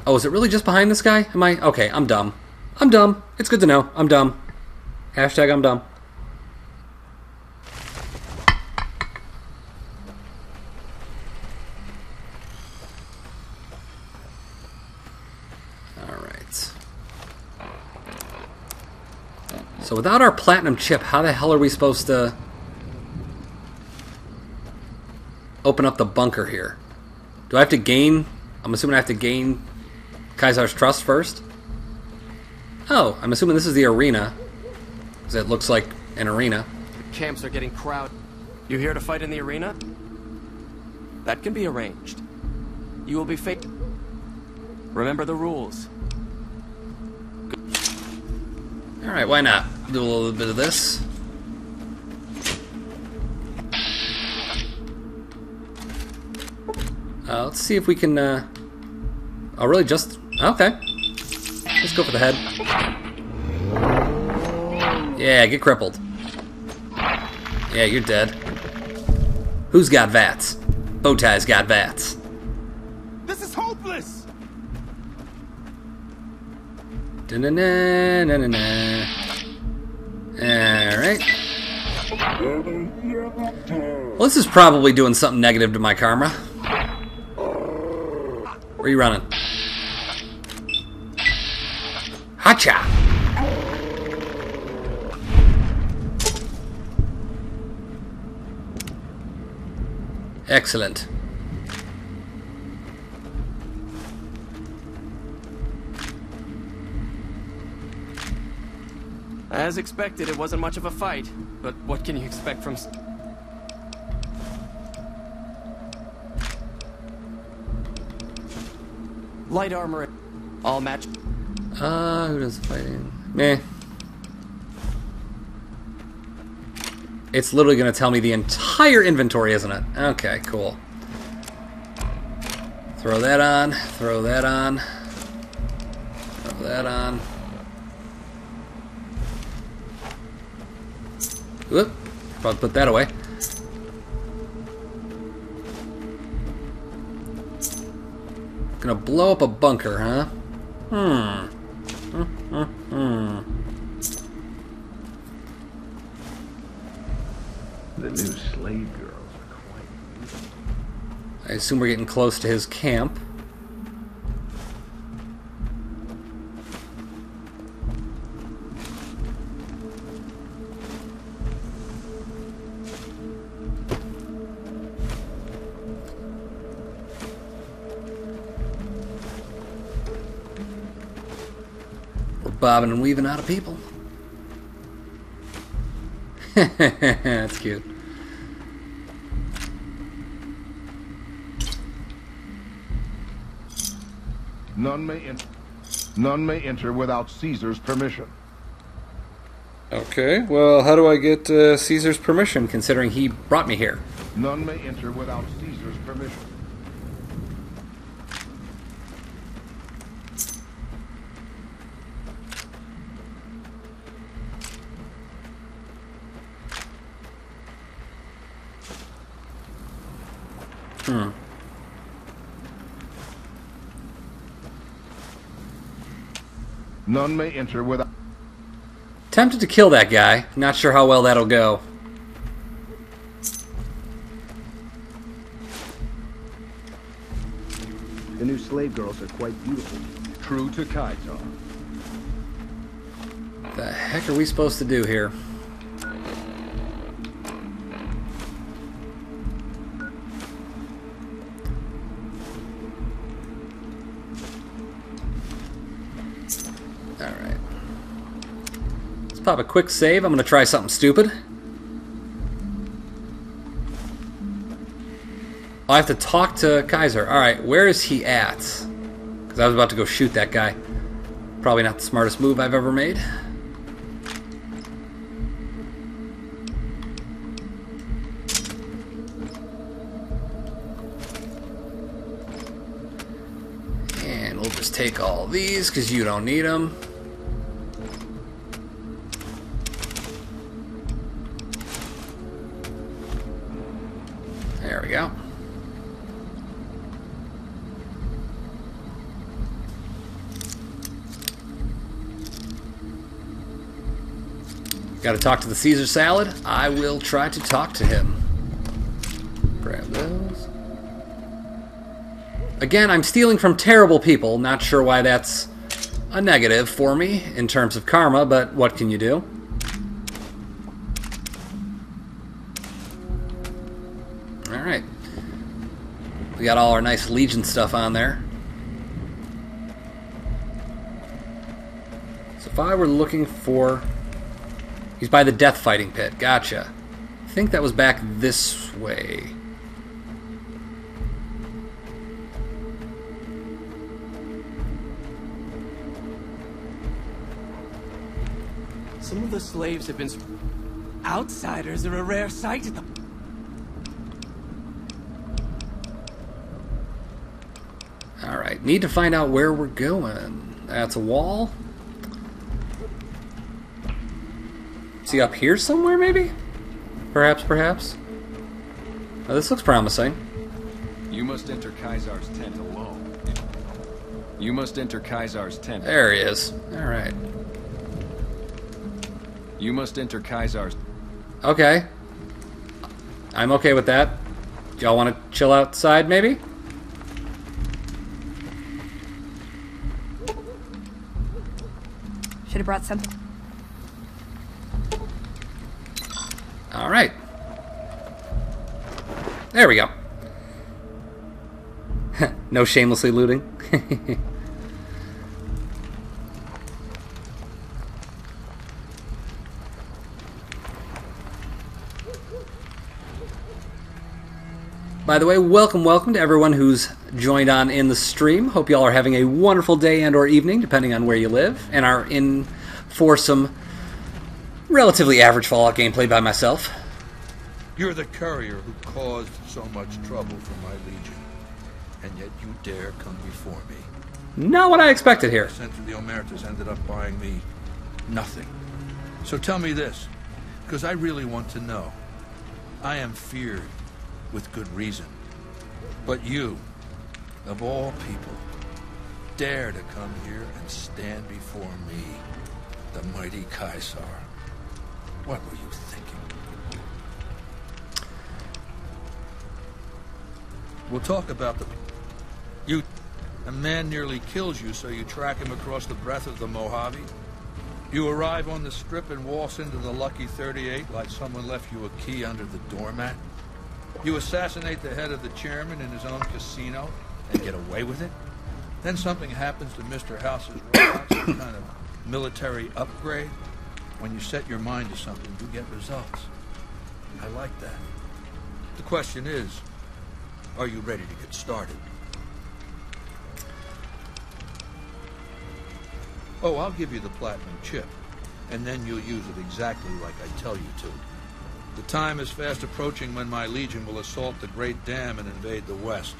Oh, is it really just behind this guy? Am I? Okay, I'm dumb. I'm dumb. It's good to know. I'm dumb. Hashtag I'm dumb. Alright. So without our platinum chip, how the hell are we supposed to open up the bunker here? Do I have to gain... I'm assuming I have to gain CHR's trust first? Oh, I'm assuming this is the arena. Because it looks like an arena. The camps are getting crowded. You here to fight in the arena? That can be arranged. You will be Remember the rules. Alright, why not? Do a little bit of this. Let's see if we can, oh, really? Just... Okay. Let's go for the head. Yeah, get crippled. Yeah, you're dead. Who's got VATS? Bowtie's got VATS. This is hopeless! Da-na-na-na-na-na. Alright. Well, this is probably doing something negative to my karma. Where are you running? Hacha! Excellent. As expected, it wasn't much of a fight. But what can you expect from... Light armor... All match... Who does the fighting? Meh. It's literally going to tell me the entire inventory, isn't it? Okay, cool. Throw that on. Throw that on. Throw that on. Whoop. Probably put that away. Gonna blow up a bunker, huh? The new slave girls are quite beautiful. I assume we're getting close to his camp. We're bobbing and weaving out of people. That's cute. None may enter without Caesar's permission. Okay, well, how do I get Caesar's permission, considering he brought me here? None may enter without Caesar's permission. None may enter without... Tempted to kill that guy. Not sure how well that'll go. The new slave girls are quite beautiful. True to CHR. The heck are we supposed to do here? Alright. Let's pop a quick save. I'm going to try something stupid. I have to talk to Kaiser. Alright, where is he at? Because I was about to go shoot that guy. Probably not the smartest move I've ever made. And we'll just take all these because you don't need them. There we go. Got to talk to the Caesar salad? I will try to talk to him. Grab those. Again, I'm stealing from terrible people. Not sure why that's a negative for me in terms of karma, but what can you do? Alright. We got all our nice Legion stuff on there. So if I were looking for... He's by the death fighting pit. Gotcha. I think that was back this way. Some of the slaves have been... Outsiders are a rare sight at the... Alright, need to find out where we're going. That's a wall. See up here somewhere, maybe? Perhaps. Oh, this looks promising. You must enter Kaisar's tent alone. You must enter Kaisar's tent. There he is. Alright. You must enter Kaisar's... Okay. I'm okay with that. Y'all want to chill outside, maybe? Should have brought something. Alright. There we go. No shamelessly looting. By the way, welcome to everyone who's joined on in the stream. Hope y'all are having a wonderful day and or evening, depending on where you live, and are in for some relatively average Fallout gameplay by myself. You're the courier who caused so much trouble for my legion, and yet you dare come before me. Not what I expected here. Sent to the Omertas ended up buying me nothing. So tell me this, because I really want to know. I am feared with good reason. But you, of all people, dare to come here and stand before me, the mighty Caesar. What were you thinking? We'll talk about a man nearly kills you, so you track him across the breadth of the Mojave. You arrive on the strip and waltz into the Lucky 38 like someone left you a key under the doormat. You assassinate the head of the chairman in his own casino and get away with it. Then something happens to Mr. House's robots, some kind of military upgrade. When you set your mind to something, you get results. I like that. The question is, are you ready to get started? Oh, I'll give you the platinum chip, and then you'll use it exactly like I tell you to. The time is fast approaching when my legion will assault the Great Dam and invade the West.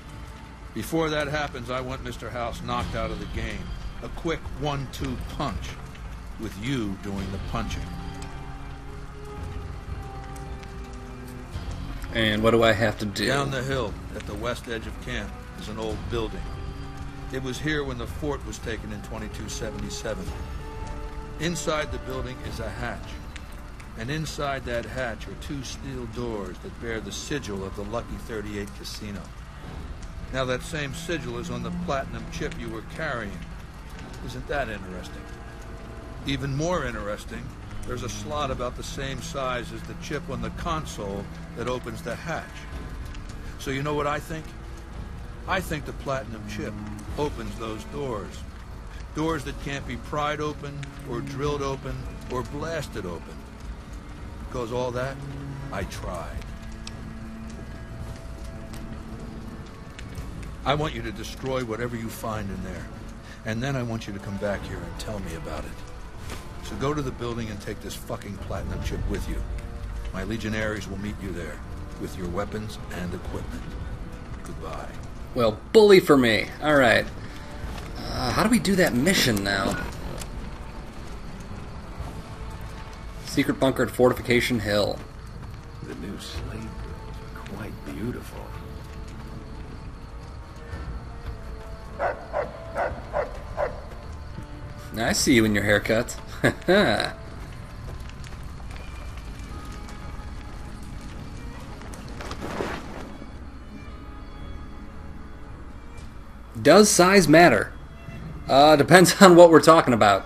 Before that happens, I want Mr. House knocked out of the game. A quick 1-2 punch, with you doing the punching. And what do I have to do? Down the hill, at the west edge of camp, is an old building. It was here when the fort was taken in 2277. Inside the building is a hatch. And inside that hatch are 2 steel doors that bear the sigil of the Lucky 38 casino. Now that same sigil is on the platinum chip you were carrying. Isn't that interesting? Even more interesting, there's a slot about the same size as the chip on the console that opens the hatch. So you know what I think? I think the platinum chip opens those doors. Doors that can't be pried open, or drilled open, or blasted open. Because all that, I tried. I want you to destroy whatever you find in there. And then I want you to come back here and tell me about it. So go to the building and take this fucking platinum chip with you. My legionaries will meet you there, with your weapons and equipment. Goodbye. Well, bully for me. Alright. How do we do that mission now? Secret bunker at Fortification Hill. The new slave girls are quite beautiful. I see you in your haircut. Does size matter? Depends on what we're talking about.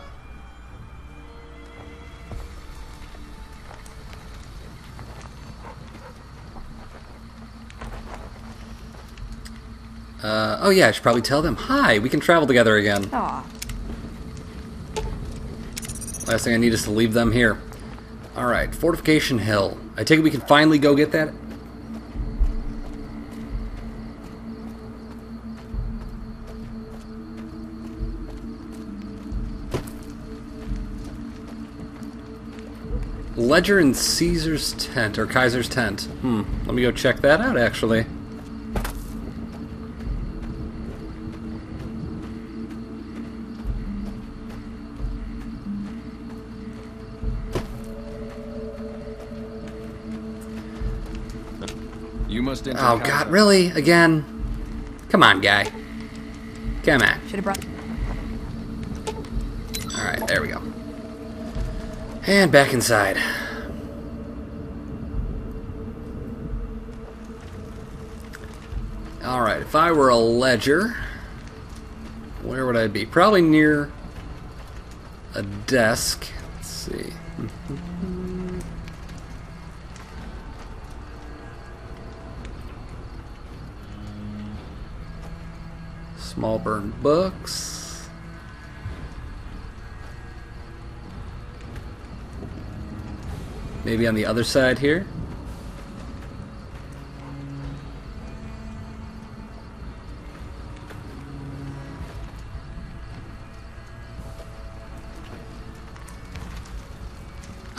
Oh yeah, I should probably tell them, hi, we can travel together again. Aw. Last thing I need is to leave them here. Alright, Fortification Hill. I take it we can finally go get that? Ledger in Caesar's tent, or Kaiser's tent. Let me go check that out, actually. You must enter Oh, Kaiser. God, really? Again? Come on, guy. Come on. Should have brought. Alright, there we go. And back inside. Alright, if I were a ledger, where would I be? Probably near a desk. Let's see. Small burned books. Maybe on the other side here.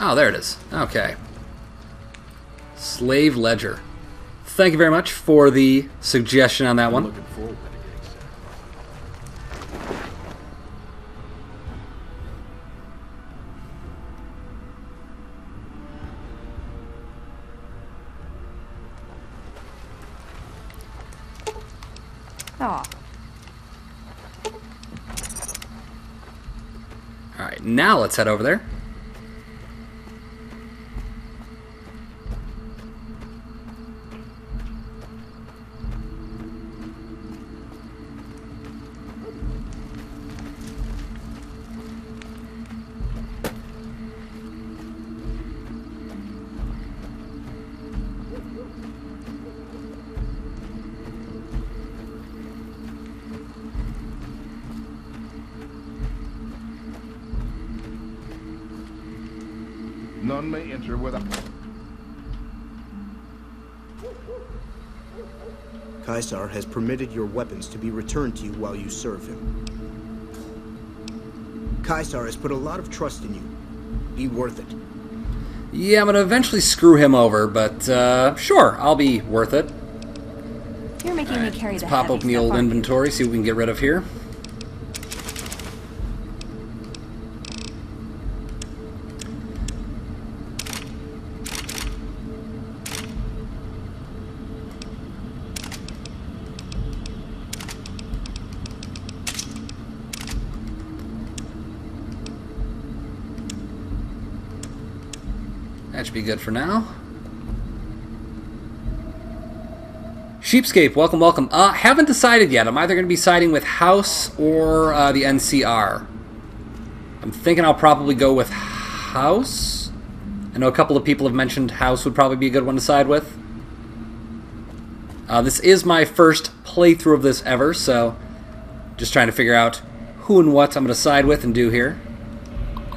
Oh, there it is. Okay. Slave ledger. Thank you very much for the suggestion on that one. Looking forward to getting set. Aw. Alright, now let's head over there. None may enter without... Caesar has permitted your weapons to be returned to you while you serve him. Caesar has put a lot of trust in you. Be worth it. Yeah, I'm gonna eventually screw him over, but sure, I'll be worth it. You're making me carry Let's the pop heavy open the stuff, old aren't you? inventory, see what we can get rid of here. That should be good for now. Sheepscape, welcome, welcome. Haven't decided yet. I'm either going to be siding with House or the NCR. I'm thinking I'll probably go with House. I know a couple of people have mentioned House would probably be a good one to side with. This is my first playthrough of this ever, so just trying to figure out who and what I'm going to side with and do here.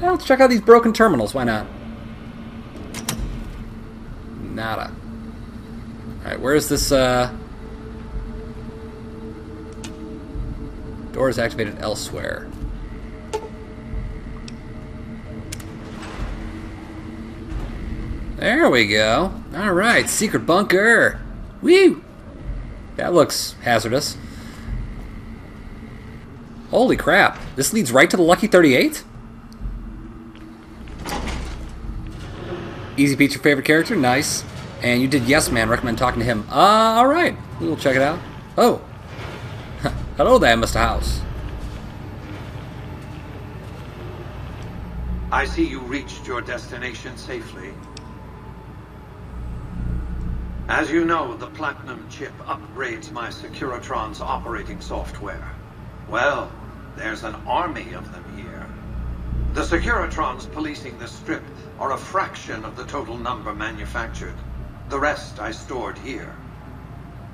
Well, let's check out these broken terminals. Why not? Nada. Alright, where's this, door is activated elsewhere. There we go. Alright, secret bunker. Woo! That looks hazardous. Holy crap. This leads right to the Lucky 38? Easy Pete's your favorite character? Nice. And you did Yes Man, recommend talking to him. Alright. We'll check it out. Oh. Hello there, Mr. House. I see you reached your destination safely. As you know, the Platinum chip upgrades my Securitron's operating software. Well, there's an army of them here. The Securitrons policing the strip are a fraction of the total number manufactured. The rest I stored here.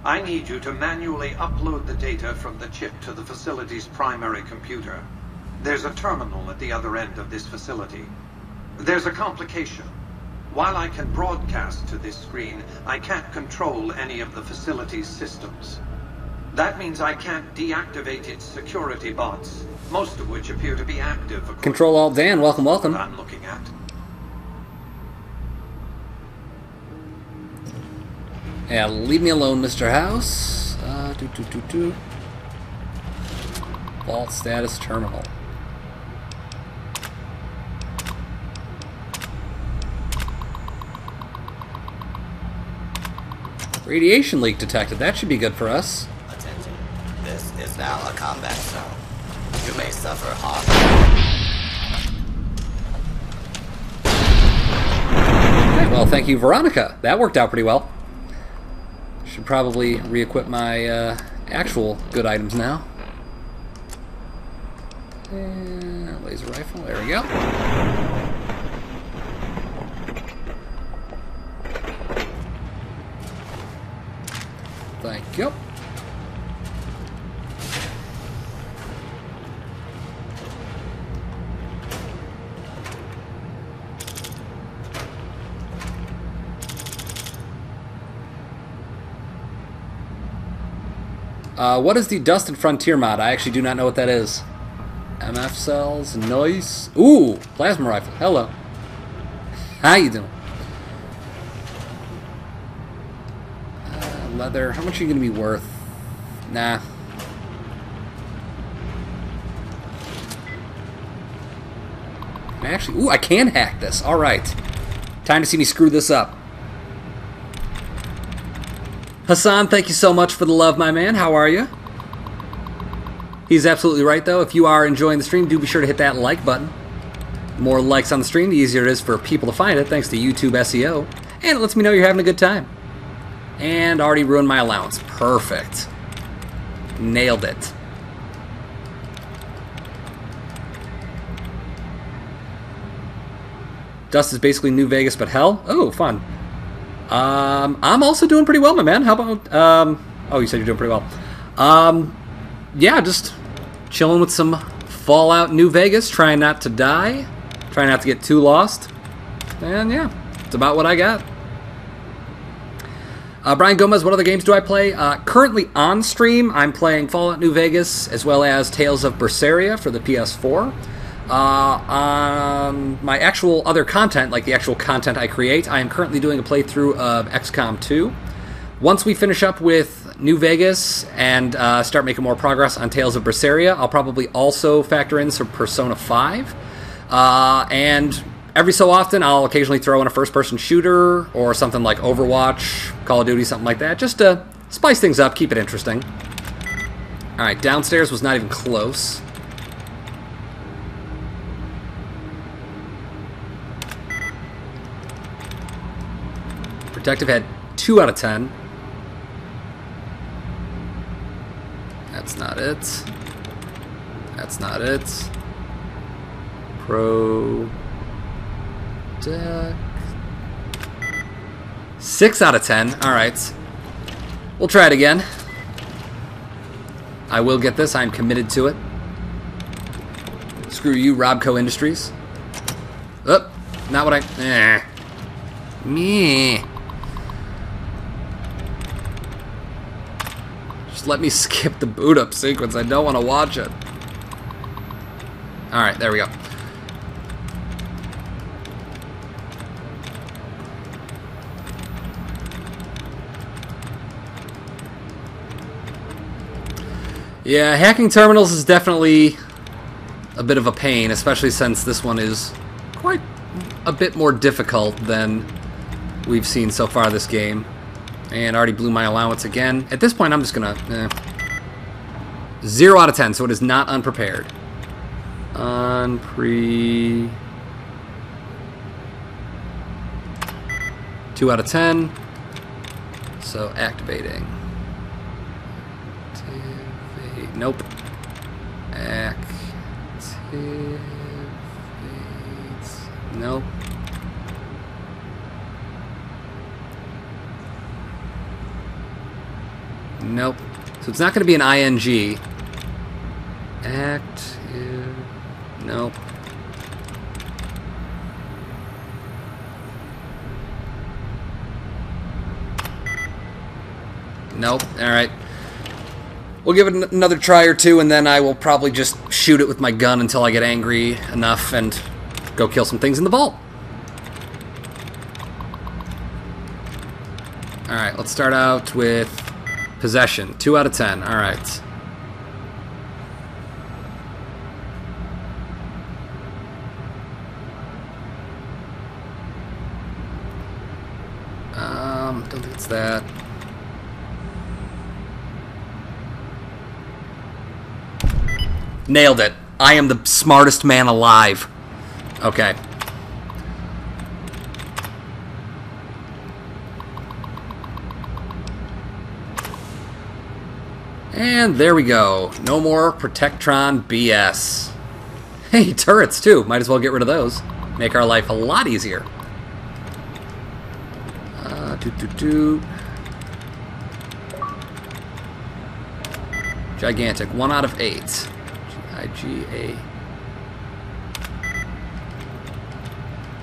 I need you to manually upload the data from the chip to the facility's primary computer. There's a terminal at the other end of this facility. There's a complication. While I can broadcast to this screen, I can't control any of the facility's systems. That means I can't deactivate its security bots, most of which appear to be active. Control Alt Dan, welcome, welcome. I'm looking at. Yeah, leave me alone, Mr. House. Vault status terminal. Radiation leak detected. That should be good for us. Attention. This is now a combat zone. You may suffer harm. Okay, well, thank you, Veronica. That worked out pretty well. Should probably re-equip my actual good items now. And laser rifle. There we go. Thank you. What is the Dusted Frontier mod? I actually do not know what that is. MF cells, nice. Ooh, plasma rifle. Hello. How you doing? Leather. How much are you going to be worth? Nah. Actually, ooh, I can hack this. All right. Time to see me screw this up. Hassan, thank you so much for the love, my man. How are you? He's absolutely right, though. If you are enjoying the stream, do be sure to hit that like button. The more likes on the stream, the easier it is for people to find it, thanks to YouTube SEO. And it lets me know you're having a good time. And already ruined my allowance. Perfect. Nailed it. Dust is basically New Vegas, but hell. Oh, fun. I'm also doing pretty well, my man. How about, oh, you said you're doing pretty well. Yeah, just chilling with some Fallout New Vegas, trying not to die, trying not to get too lost. And yeah, it's about what I got. Brian Gomez, what other games do I play? Currently on stream, I'm playing Fallout New Vegas, as well as Tales of Berseria for the PS4. On my actual other content, like the actual content I create, I am currently doing a playthrough of XCOM 2. Once we finish up with New Vegas and start making more progress on Tales of Berseria, I'll probably also factor in some Persona 5. And every so often, I'll occasionally throw in a first-person shooter or something like Overwatch, Call of Duty, something like that, just to spice things up, keep it interesting. Alright, downstairs was not even close. Protective had 2 out of 10. That's not it. That's not it. Pro... Deck. 6 out of 10. Alright. We'll try it again. I will get this. I'm committed to it. Screw you, Robco Industries. Oh, not what I... Meh. Just let me skip the boot up sequence. I don't want to watch it. Alright, there we go. Yeah, hacking terminals is definitely a bit of a pain, especially since this one is quite a bit more difficult than we've seen so far this game. And already blew my allowance again. At this point, I'm just gonna... 0 out of 10, so it is not unprepared. Unpre... 2 out of 10. So, activating. Activate. Nope. Activate. Nope. Nope. So it's not going to be an ing. Active. Nope. Nope. Alright. We'll give it another try or two, and then I will probably just shoot it with my gun until I get angry enough and go kill some things in the vault. Alright, let's start out with possession. 2 out of 10. Alright. Don't think it's that. Nailed it. I am the smartest man alive. Okay. And there we go. No more Protectron BS. Hey, turrets too. Might as well get rid of those. Make our life a lot easier. Gigantic. 1 out of 8. G-I-G-A.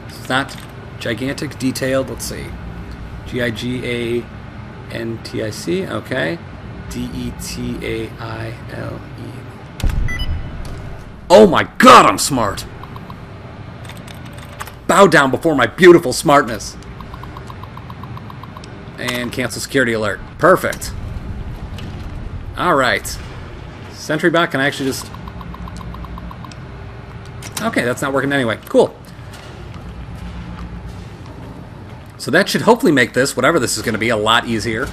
It's not gigantic. Detailed. Let's see. G-I-G-A-N-T-I-C. Okay. D-E-T-A-I-L-E. Oh my god, I'm smart! Bow down before my beautiful smartness. And cancel security alert. Perfect. Alright. Sentry bot, can I actually just... Okay, that's not working anyway. Cool. So that should hopefully make this, whatever this is going to be, a lot easier.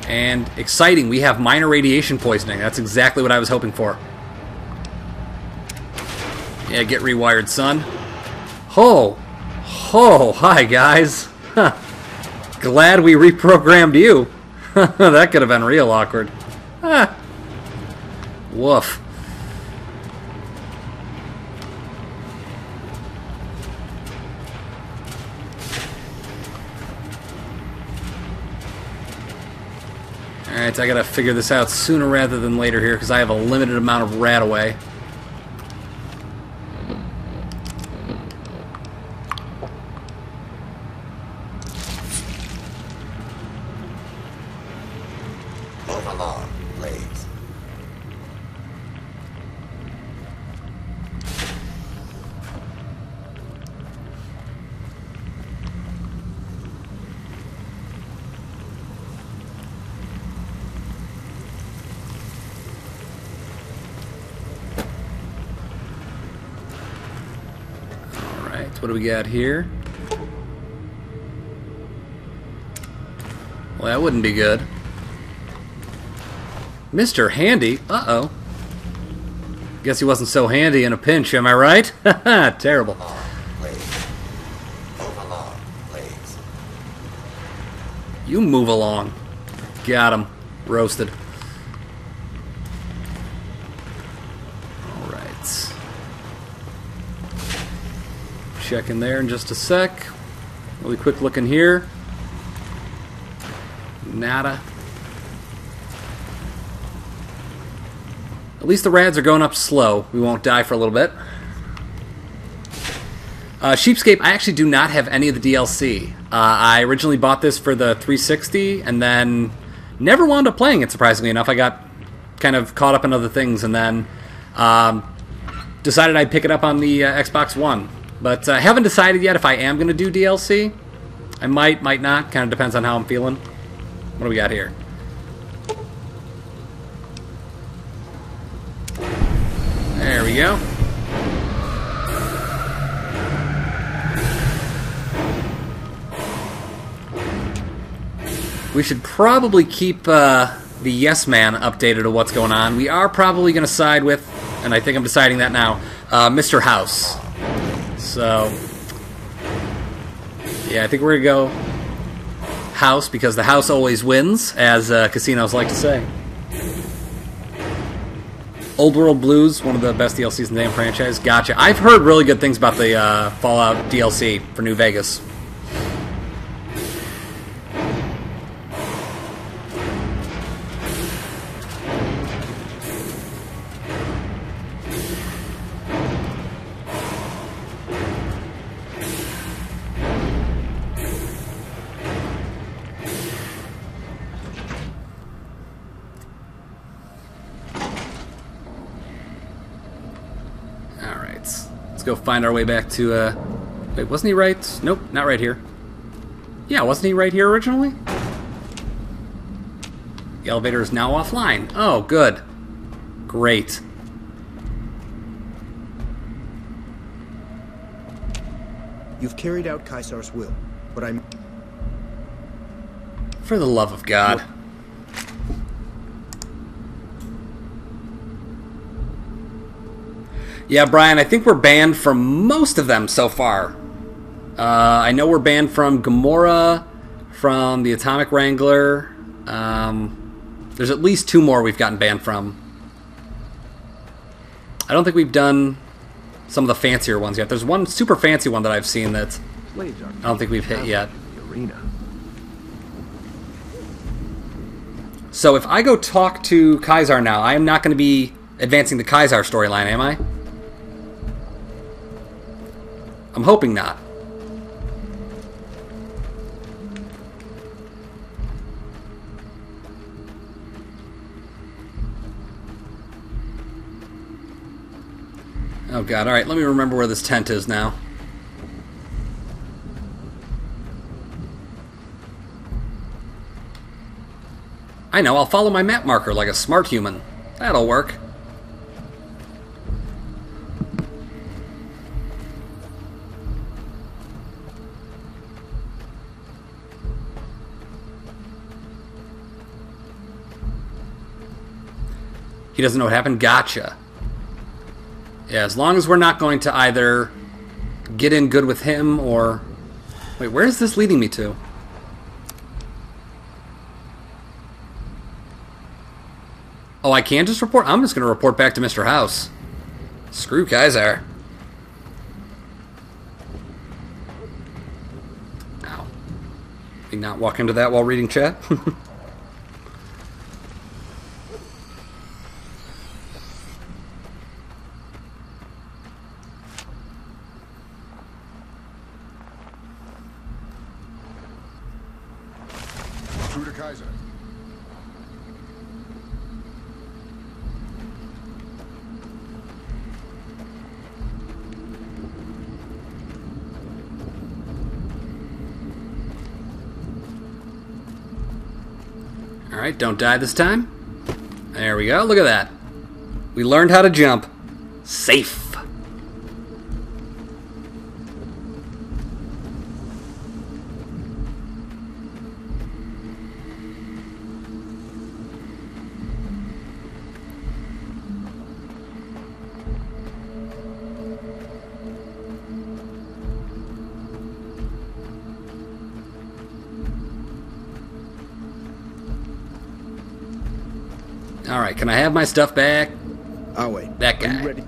And exciting, we have minor radiation poisoning. That's exactly what I was hoping for. Yeah, get rewired, son. Oh! Oh, hi guys. Huh. Glad we reprogrammed you. That could have been real awkward. Ah. Woof. Alright, I gotta figure this out sooner rather than later here because I have a limited amount of rat away. Move along, please. What do we got here? Well, that wouldn't be good. Mr. Handy? Uh-oh. Guess he wasn't so handy in a pinch, am I right? Haha, terrible. Move along, please. You move along. Got him. Roasted. Check in there in just a sec. Really quick look in here. Nada. At least the rads are going up slow. We won't die for a little bit. Sheepscape, I actually do not have any of the DLC. I originally bought this for the 360 and then never wound up playing it, surprisingly enough. I got kind of caught up in other things and then decided I'd pick it up on the Xbox One. But I haven't decided yet if I am going to do DLC. I might not. Kind of depends on how I'm feeling. What do we got here? There we go. We should probably keep the Yes Man updated of what's going on. We are probably going to side with, and I think I'm deciding that now, Mr. House. So, yeah, I think we're going to go House because the house always wins, as casinos like to say. Old World Blues, one of the best DLCs in the damn franchise. Gotcha. I've heard really good things about the Fallout DLC for New Vegas. Go find our way back to Wait, wasn't he right? Nope, not right here. Yeah, wasn't he right here originally? The elevator is now offline. Oh, good. Great. You've carried out Caesar's will, but I'm... For the love of God. Yeah, Brian, I think we're banned from most of them so far. I know we're banned from Gamora, from the Atomic Wrangler. There's at least 2 more we've gotten banned from. I don't think we've done some of the fancier ones yet. There's one super fancy one that I've seen that I don't think we've hit yet. So if I go talk to Caesar now, I am not going to be advancing the Caesar storyline, am I? I'm hoping not. Oh god, alright, let me remember where this tent is now. I know, I'll follow my map marker like a smart human. That'll work. He doesn't know what happened? Gotcha. Yeah, as long as we're not going to either get in good with him or... Wait, where is this leading me to? Oh, I can't just report? I'm just going to report back to Mr. House. Screw Kaiser. Ow. Did not walk into that while reading chat? True to Kaiser. Alright, don't die this time. There we go, look at that. We learned how to jump. Safe. Alright, can I have my stuff back? I'll wait. That guy. Are you ready?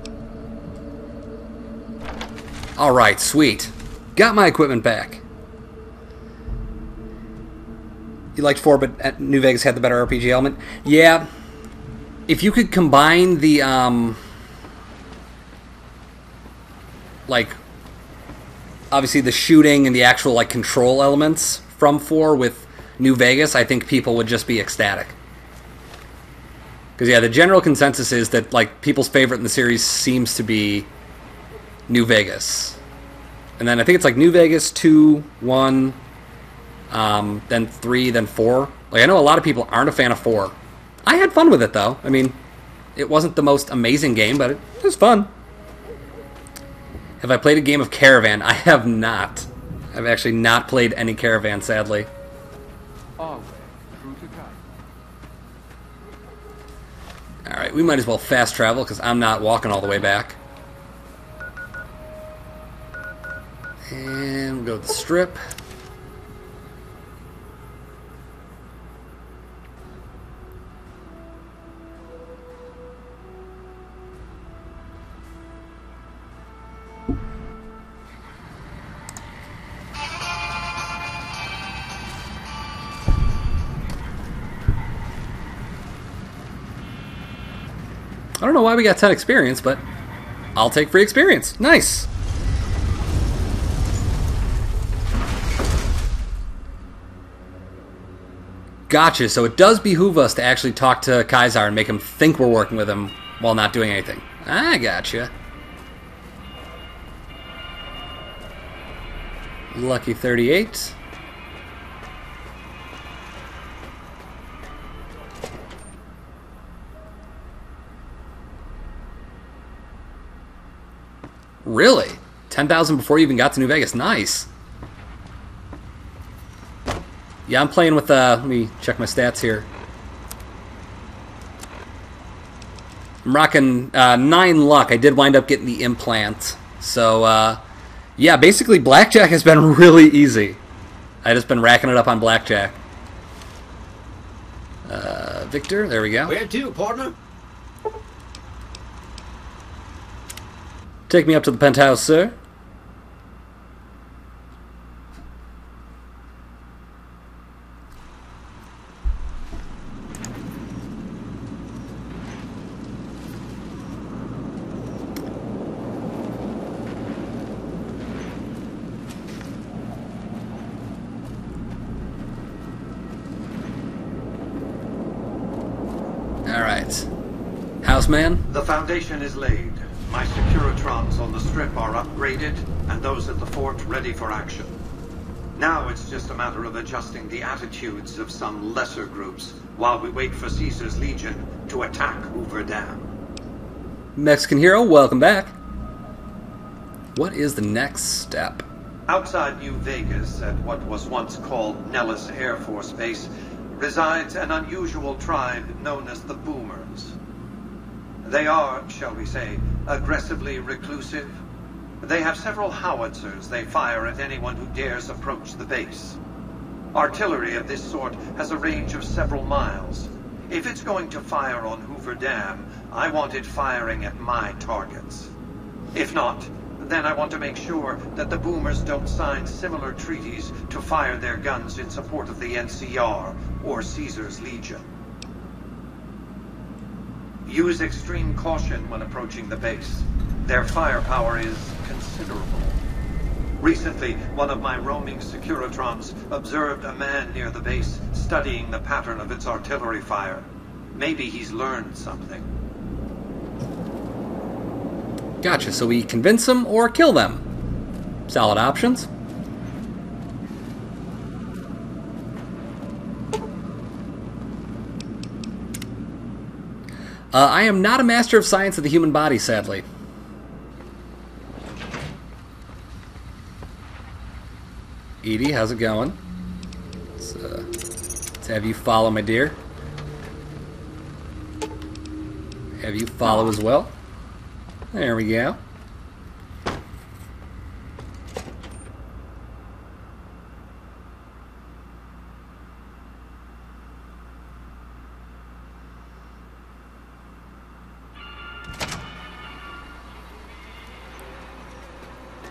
Alright, sweet. Got my equipment back. You liked 4, but New Vegas had the better RPG element? Yeah. If you could combine the, like, obviously the shooting and the actual, like, control elements from 4 with New Vegas, I think people would just be ecstatic. Because, yeah, the general consensus is that, like, people's favorite in the series seems to be New Vegas. And then I think it's, like, New Vegas, 2, 1, then 3, then 4. Like, I know a lot of people aren't a fan of 4. I had fun with it, though. I mean, it wasn't the most amazing game, but it was fun. Have I played a game of Caravan? I have not. I've actually not played any Caravan, sadly. Alright, we might as well fast travel because I'm not walking all the way back. And we'll go to the strip. I don't know why we got 10 experience, but I'll take free experience. Nice. Gotcha. So it does behoove us to actually talk to Kaiser and make him think we're working with him while not doing anything. I gotcha. Lucky 38. Really? 10,000 before you even got to New Vegas. Nice. Yeah, I'm playing with, let me check my stats here. I'm rocking 9 luck. I did wind up getting the implant. So, yeah, basically blackjack has been really easy. I've just been racking it up on blackjack. Victor, there we go. Where to, partner? Take me up to the penthouse, sir. All right. Houseman? The foundation is laid. My Securitrons on the strip are upgraded, and those at the fort ready for action. Now it's just a matter of adjusting the attitudes of some lesser groups while we wait for Caesar's Legion to attack Hoover Dam. Mexican hero, welcome back. What is the next step? Outside New Vegas, at what was once called Nellis Air Force Base, resides an unusual tribe known as the Boomers. They are, shall we say, aggressively reclusive. They have several howitzers they fire at anyone who dares approach the base. Artillery of this sort has a range of several miles. If it's going to fire on Hoover Dam, I want it firing at my targets. If not, then I want to make sure that the Boomers don't sign similar treaties to fire their guns in support of the NCR or Caesar's Legion. Use extreme caution when approaching the base. Their firepower is considerable. Recently, one of my roaming Securitrons observed a man near the base studying the pattern of its artillery fire. Maybe he's learned something. Gotcha, so we convince them or kill them. Solid options. I am not a master of science of the human body, sadly. Edie, how's it going? Let's have you follow, my dear. Have you follow as well. There we go.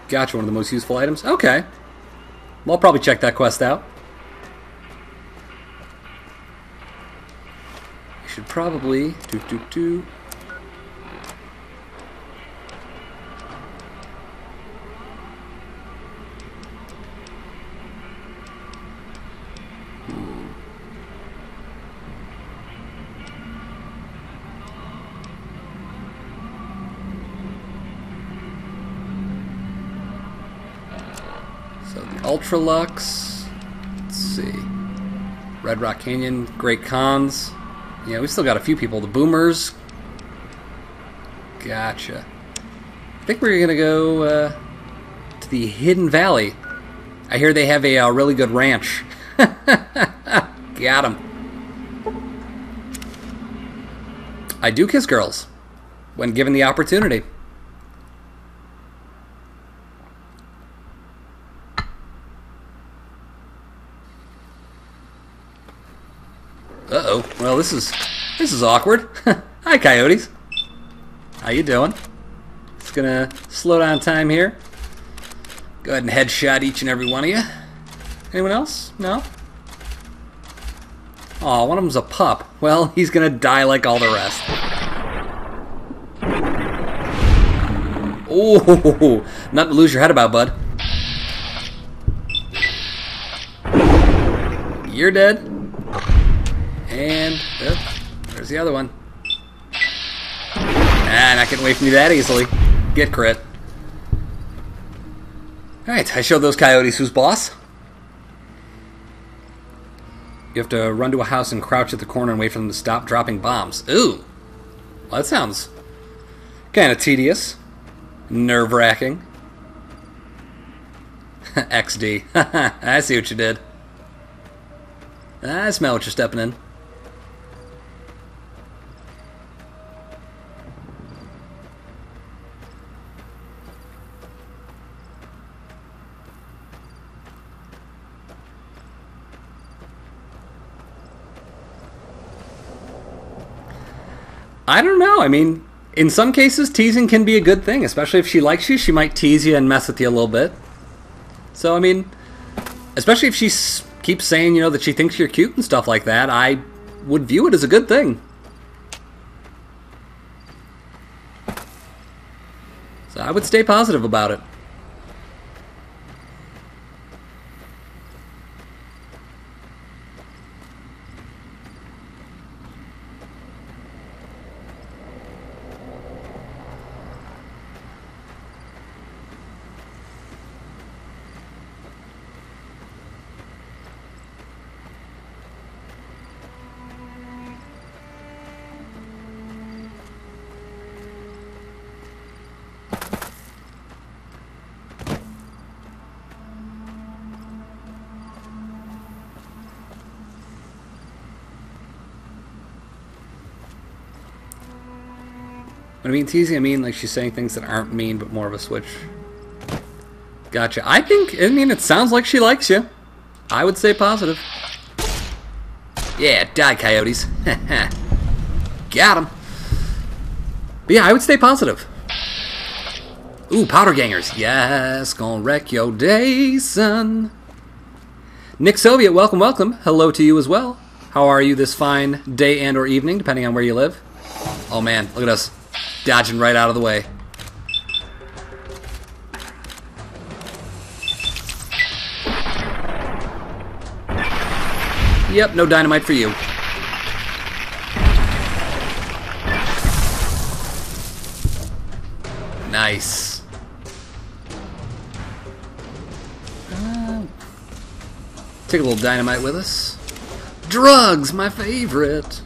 Gotcha, one of the most useful items. Okay. Well, I'll probably check that quest out. You should probably... So the Ultralux, let's see, Red Rock Canyon, Great Cons. Yeah, we still got a few people. The Boomers. Gotcha. I think we're gonna go to the Hidden Valley. I hear they have a really good ranch. Got 'em. I do kiss girls when given the opportunity. Uh-oh. Well, this is awkward. Hi, coyotes. How you doing? Just gonna slow down time here. Go ahead and headshot each and every one of you. Anyone else? No? Aw, one of them's a pup. Well, he's gonna die like all the rest. Oh, not to lose your head about, bud. You're dead. And there's the other one. Ah, not getting away from you that easily. Get crit. Alright, I showed those coyotes who's boss. You have to run to a house and crouch at the corner and wait for them to stop dropping bombs. Ooh! Well, that sounds kind of tedious. Nerve-wracking. XD. I see what you did. I smell what you're stepping in. I don't know. I mean, in some cases, teasing can be a good thing. Especially if she likes you, she might tease you and mess with you a little bit. So, I mean, especially if she keeps saying, you know, that she thinks you're cute and stuff like that, I would view it as a good thing. So I would stay positive about it. When I mean teasing, I mean like she's saying things that aren't mean, but more of a switch. Gotcha. I mean, it sounds like she likes you. I would say positive. Yeah, die, coyotes. Got him. But yeah, I would stay positive. Ooh, powder gangers. Yes, gonna wreck your day, son. Nick Soviet, welcome, welcome. Hello to you as well. How are you this fine day and or evening, depending on where you live? Oh man, look at us. Dodging right out of the way. Yep, no dynamite for you. Nice. Take a little dynamite with us. Drugs, my favorite.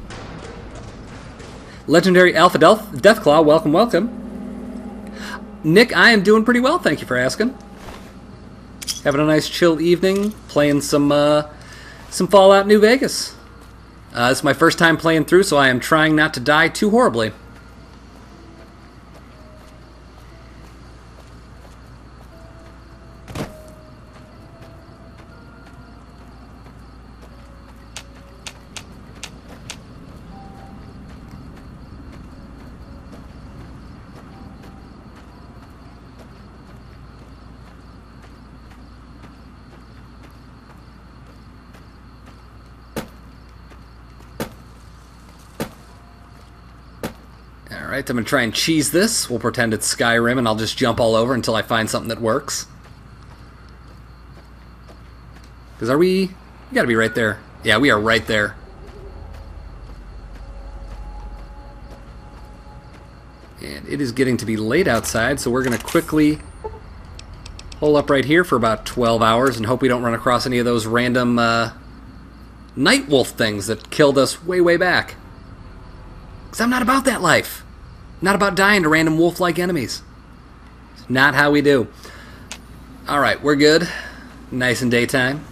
Legendary Alpha Deathclaw, welcome, welcome. Nick, I am doing pretty well, thank you for asking. Having a nice chill evening, playing some Fallout New Vegas. This is my first time playing through, so I am trying not to die too horribly. Alright, I'm going to try and cheese this. We'll pretend it's Skyrim, and I'll just jump all over until I find something that works. Because we gotta be right there. Yeah, we are right there. And it is getting to be late outside, so we're going to quickly hole up right here for about 12 hours and hope we don't run across any of those random night wolf things that killed us way, way back. Because I'm not about that life. Not about dying to random wolf-like enemies. It's not how we do. Alright, we're good. Nice and daytime.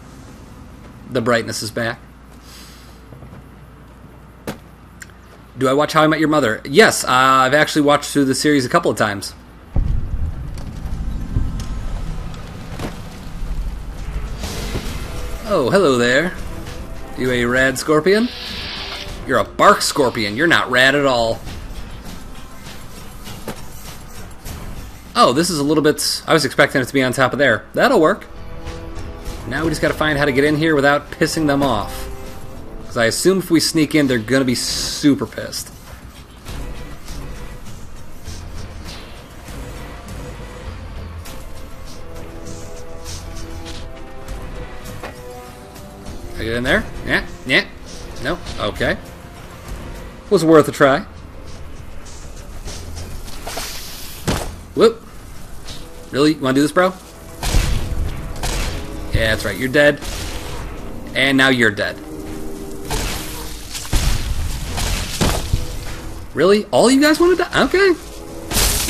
The brightness is back. Do I watch How I Met Your Mother? Yes, I've actually watched through the series a couple of times. Oh, hello there. You a rad scorpion? You're a bark scorpion. You're not rad at all. Oh, this is a little bit... I was expecting it to be on top of there. That'll work. Now we just gotta find how to get in here without pissing them off. Because I assume if we sneak in, they're gonna be super pissed. Can I get in there? Yeah, yeah. No, okay. Was worth a try. Whoop. Really? You wanna do this, bro? Yeah, that's right. You're dead. And now you're dead. Really? All you guys want to die? Okay.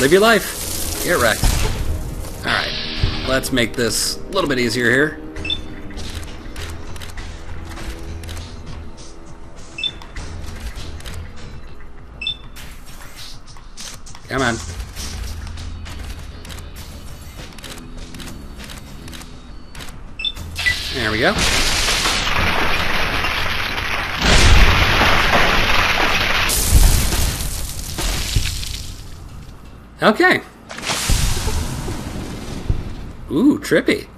Live your life. Get wrecked. Alright. Let's make this a little bit easier here. Come on. There we go. Okay. Ooh, trippy.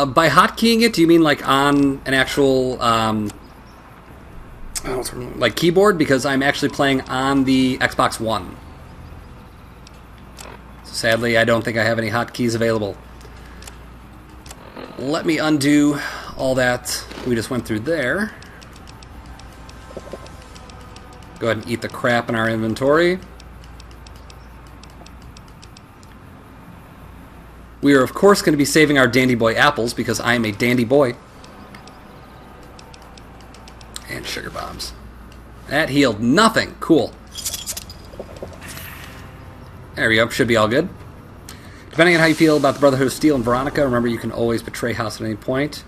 By hotkeying it, do you mean like on an actual, like keyboard? Because I'm actually playing on the Xbox One. Sadly, I don't think I have any hotkeys available. Let me undo all that we just went through there. Go ahead and eat the crap in our inventory. We are, of course, going to be saving our Dandy Boy apples because I am a dandy boy. And sugar bombs. That healed nothing. Cool. There we go. Should be all good. Depending on how you feel about the Brotherhood of Steel and Veronica, remember you can always betray House at any point.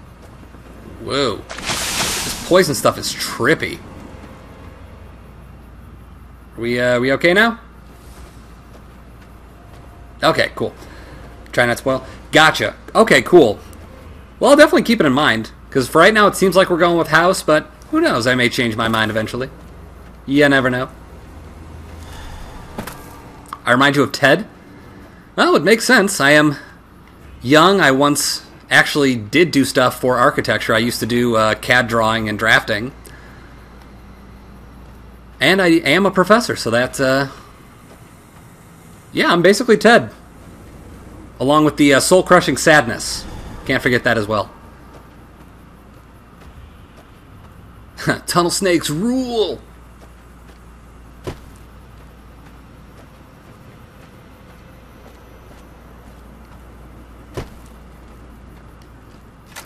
Whoa. This poison stuff is trippy. Are we okay now? Okay, cool. Try not to spoil. Gotcha. Okay, cool. Well, I'll definitely keep it in mind, because for right now it seems like we're going with House, but who knows? I may change my mind eventually. You never know. I remind you of Ted? Well, it makes sense. I am young. I once actually did do stuff for architecture. I used to do CAD drawing and drafting. And I am a professor, so that's, yeah, I'm basically Ted. Along with the soul-crushing sadness. Can't forget that as well. Tunnel snakes rule!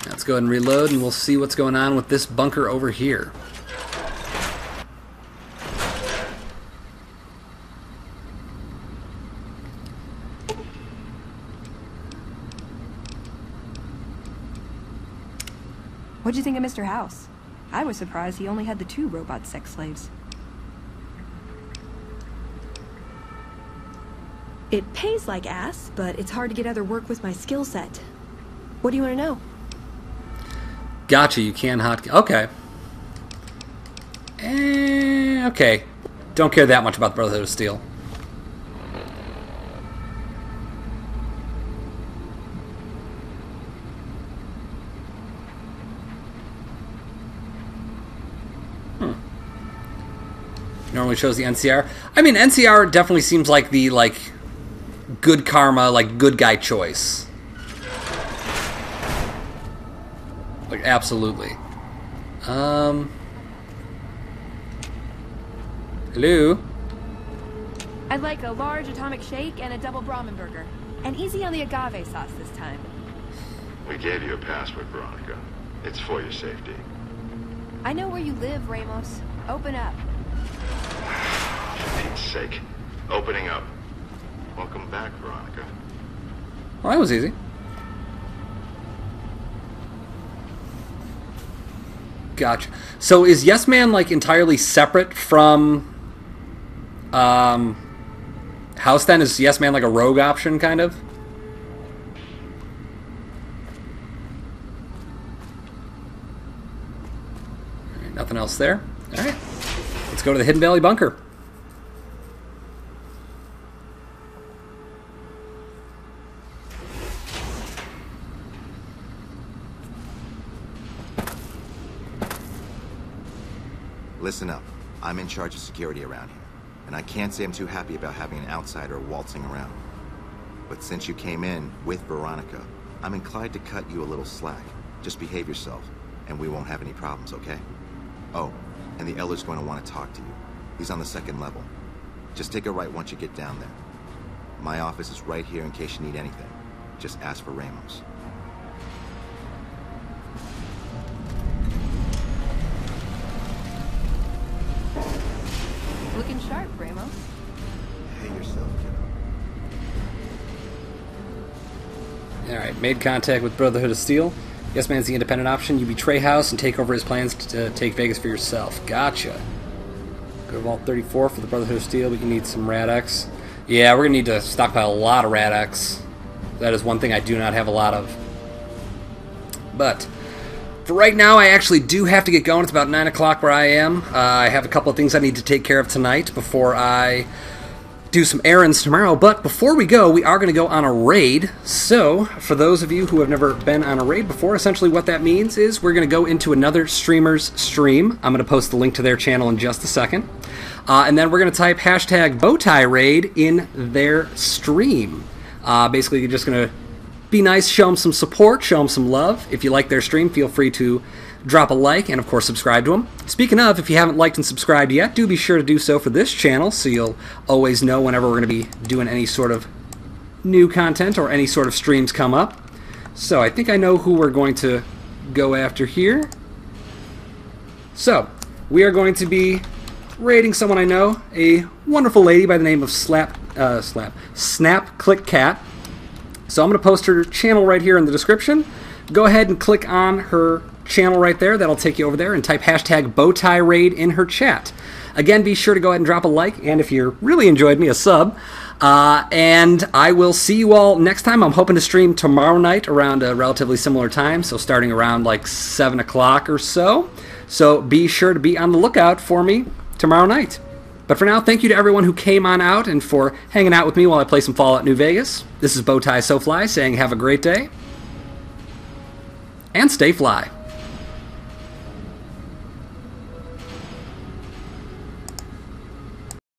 Let's go ahead and reload, and we'll see what's going on with this bunker over here. What'd you think of Mr. House? I was surprised he only had the 2 robot sex slaves. It pays like ass, but it's hard to get other work with my skill set. What do you want to know? Gotcha, you can okay. Okay. Don't care that much about the Brotherhood of Steel. Normally shows the NCR. I mean, NCR definitely seems like the, good karma, good guy choice. Absolutely. Hello? I'd like a large atomic shake and a double Brahmin burger. And easy on the agave sauce this time. We gave you a password, Veronica. It's for your safety. I know where you live, Ramos. Open up. For Pete's sake. Opening up. Welcome back, Veronica. Well, that was easy. Gotcha. So is Yes Man, entirely separate from House then? Is Yes Man a rogue option, kind of? All right, nothing else there. All right. Let's go to the Hidden Valley Bunker. Listen up. I'm in charge of security around here, and I can't say I'm too happy about having an outsider waltzing around. But since you came in with Veronica, I'm inclined to cut you a little slack. Just behave yourself. and we won't have any problems, okay? Oh, and the Elder's going to want to talk to you. He's on the 2nd level. Just take a right once you get down there. My office is right here in case you need anything. Just ask for Ramos. Looking sharp, Ramos. Hey yourself, kiddo. Alright, made contact with Brotherhood of Steel. Yes Man's the independent option. You betray House and take over his plans to take Vegas for yourself. Gotcha. Go to Vault 34 for the Brotherhood of Steel, but you need some Rad-X. Yeah, we're going to need to stockpile a lot of Rad-X. That is one thing I do not have a lot of. But for right now, I actually do have to get going. It's about 9 o'clock where I am. I have a couple of things I need to take care of tonight before I do some errands tomorrow. But before we go, we are going to go on a raid. So for those of you who have never been on a raid before, essentially what that means is we're going to go into another streamer's stream. I'm going to post the link to their channel in just a second. And then we're going to type hashtag bowtie raid in their stream. Basically, you're just going to be nice, show them some support, show them some love. If you like their stream, feel free to drop a like and, of course, subscribe to them. Speaking of, if you haven't liked and subscribed yet, do be sure to do so for this channel so you'll always know whenever we're going to be doing any sort of new content or any sort of streams come up. So I think I know who we're going to go after here. So we are going to be raiding someone I know, a wonderful lady by the name of Snap Click Cat. So I'm going to post her channel right here in the description. Go ahead and click on her channel right there. That'll take you over there, and type hashtag bowtie raid in her chat. Again, be sure to go ahead and drop a like, and if you really enjoyed me, a sub. And I will see you all next time. I'm hoping to stream tomorrow night around a relatively similar time, so starting around like 7 o'clock or so. So be sure to be on the lookout for me tomorrow night. But for now, thank you to everyone who came on out and for hanging out with me while I play some Fallout New Vegas. This is Bowtie SoFly saying have a great day, and stay fly.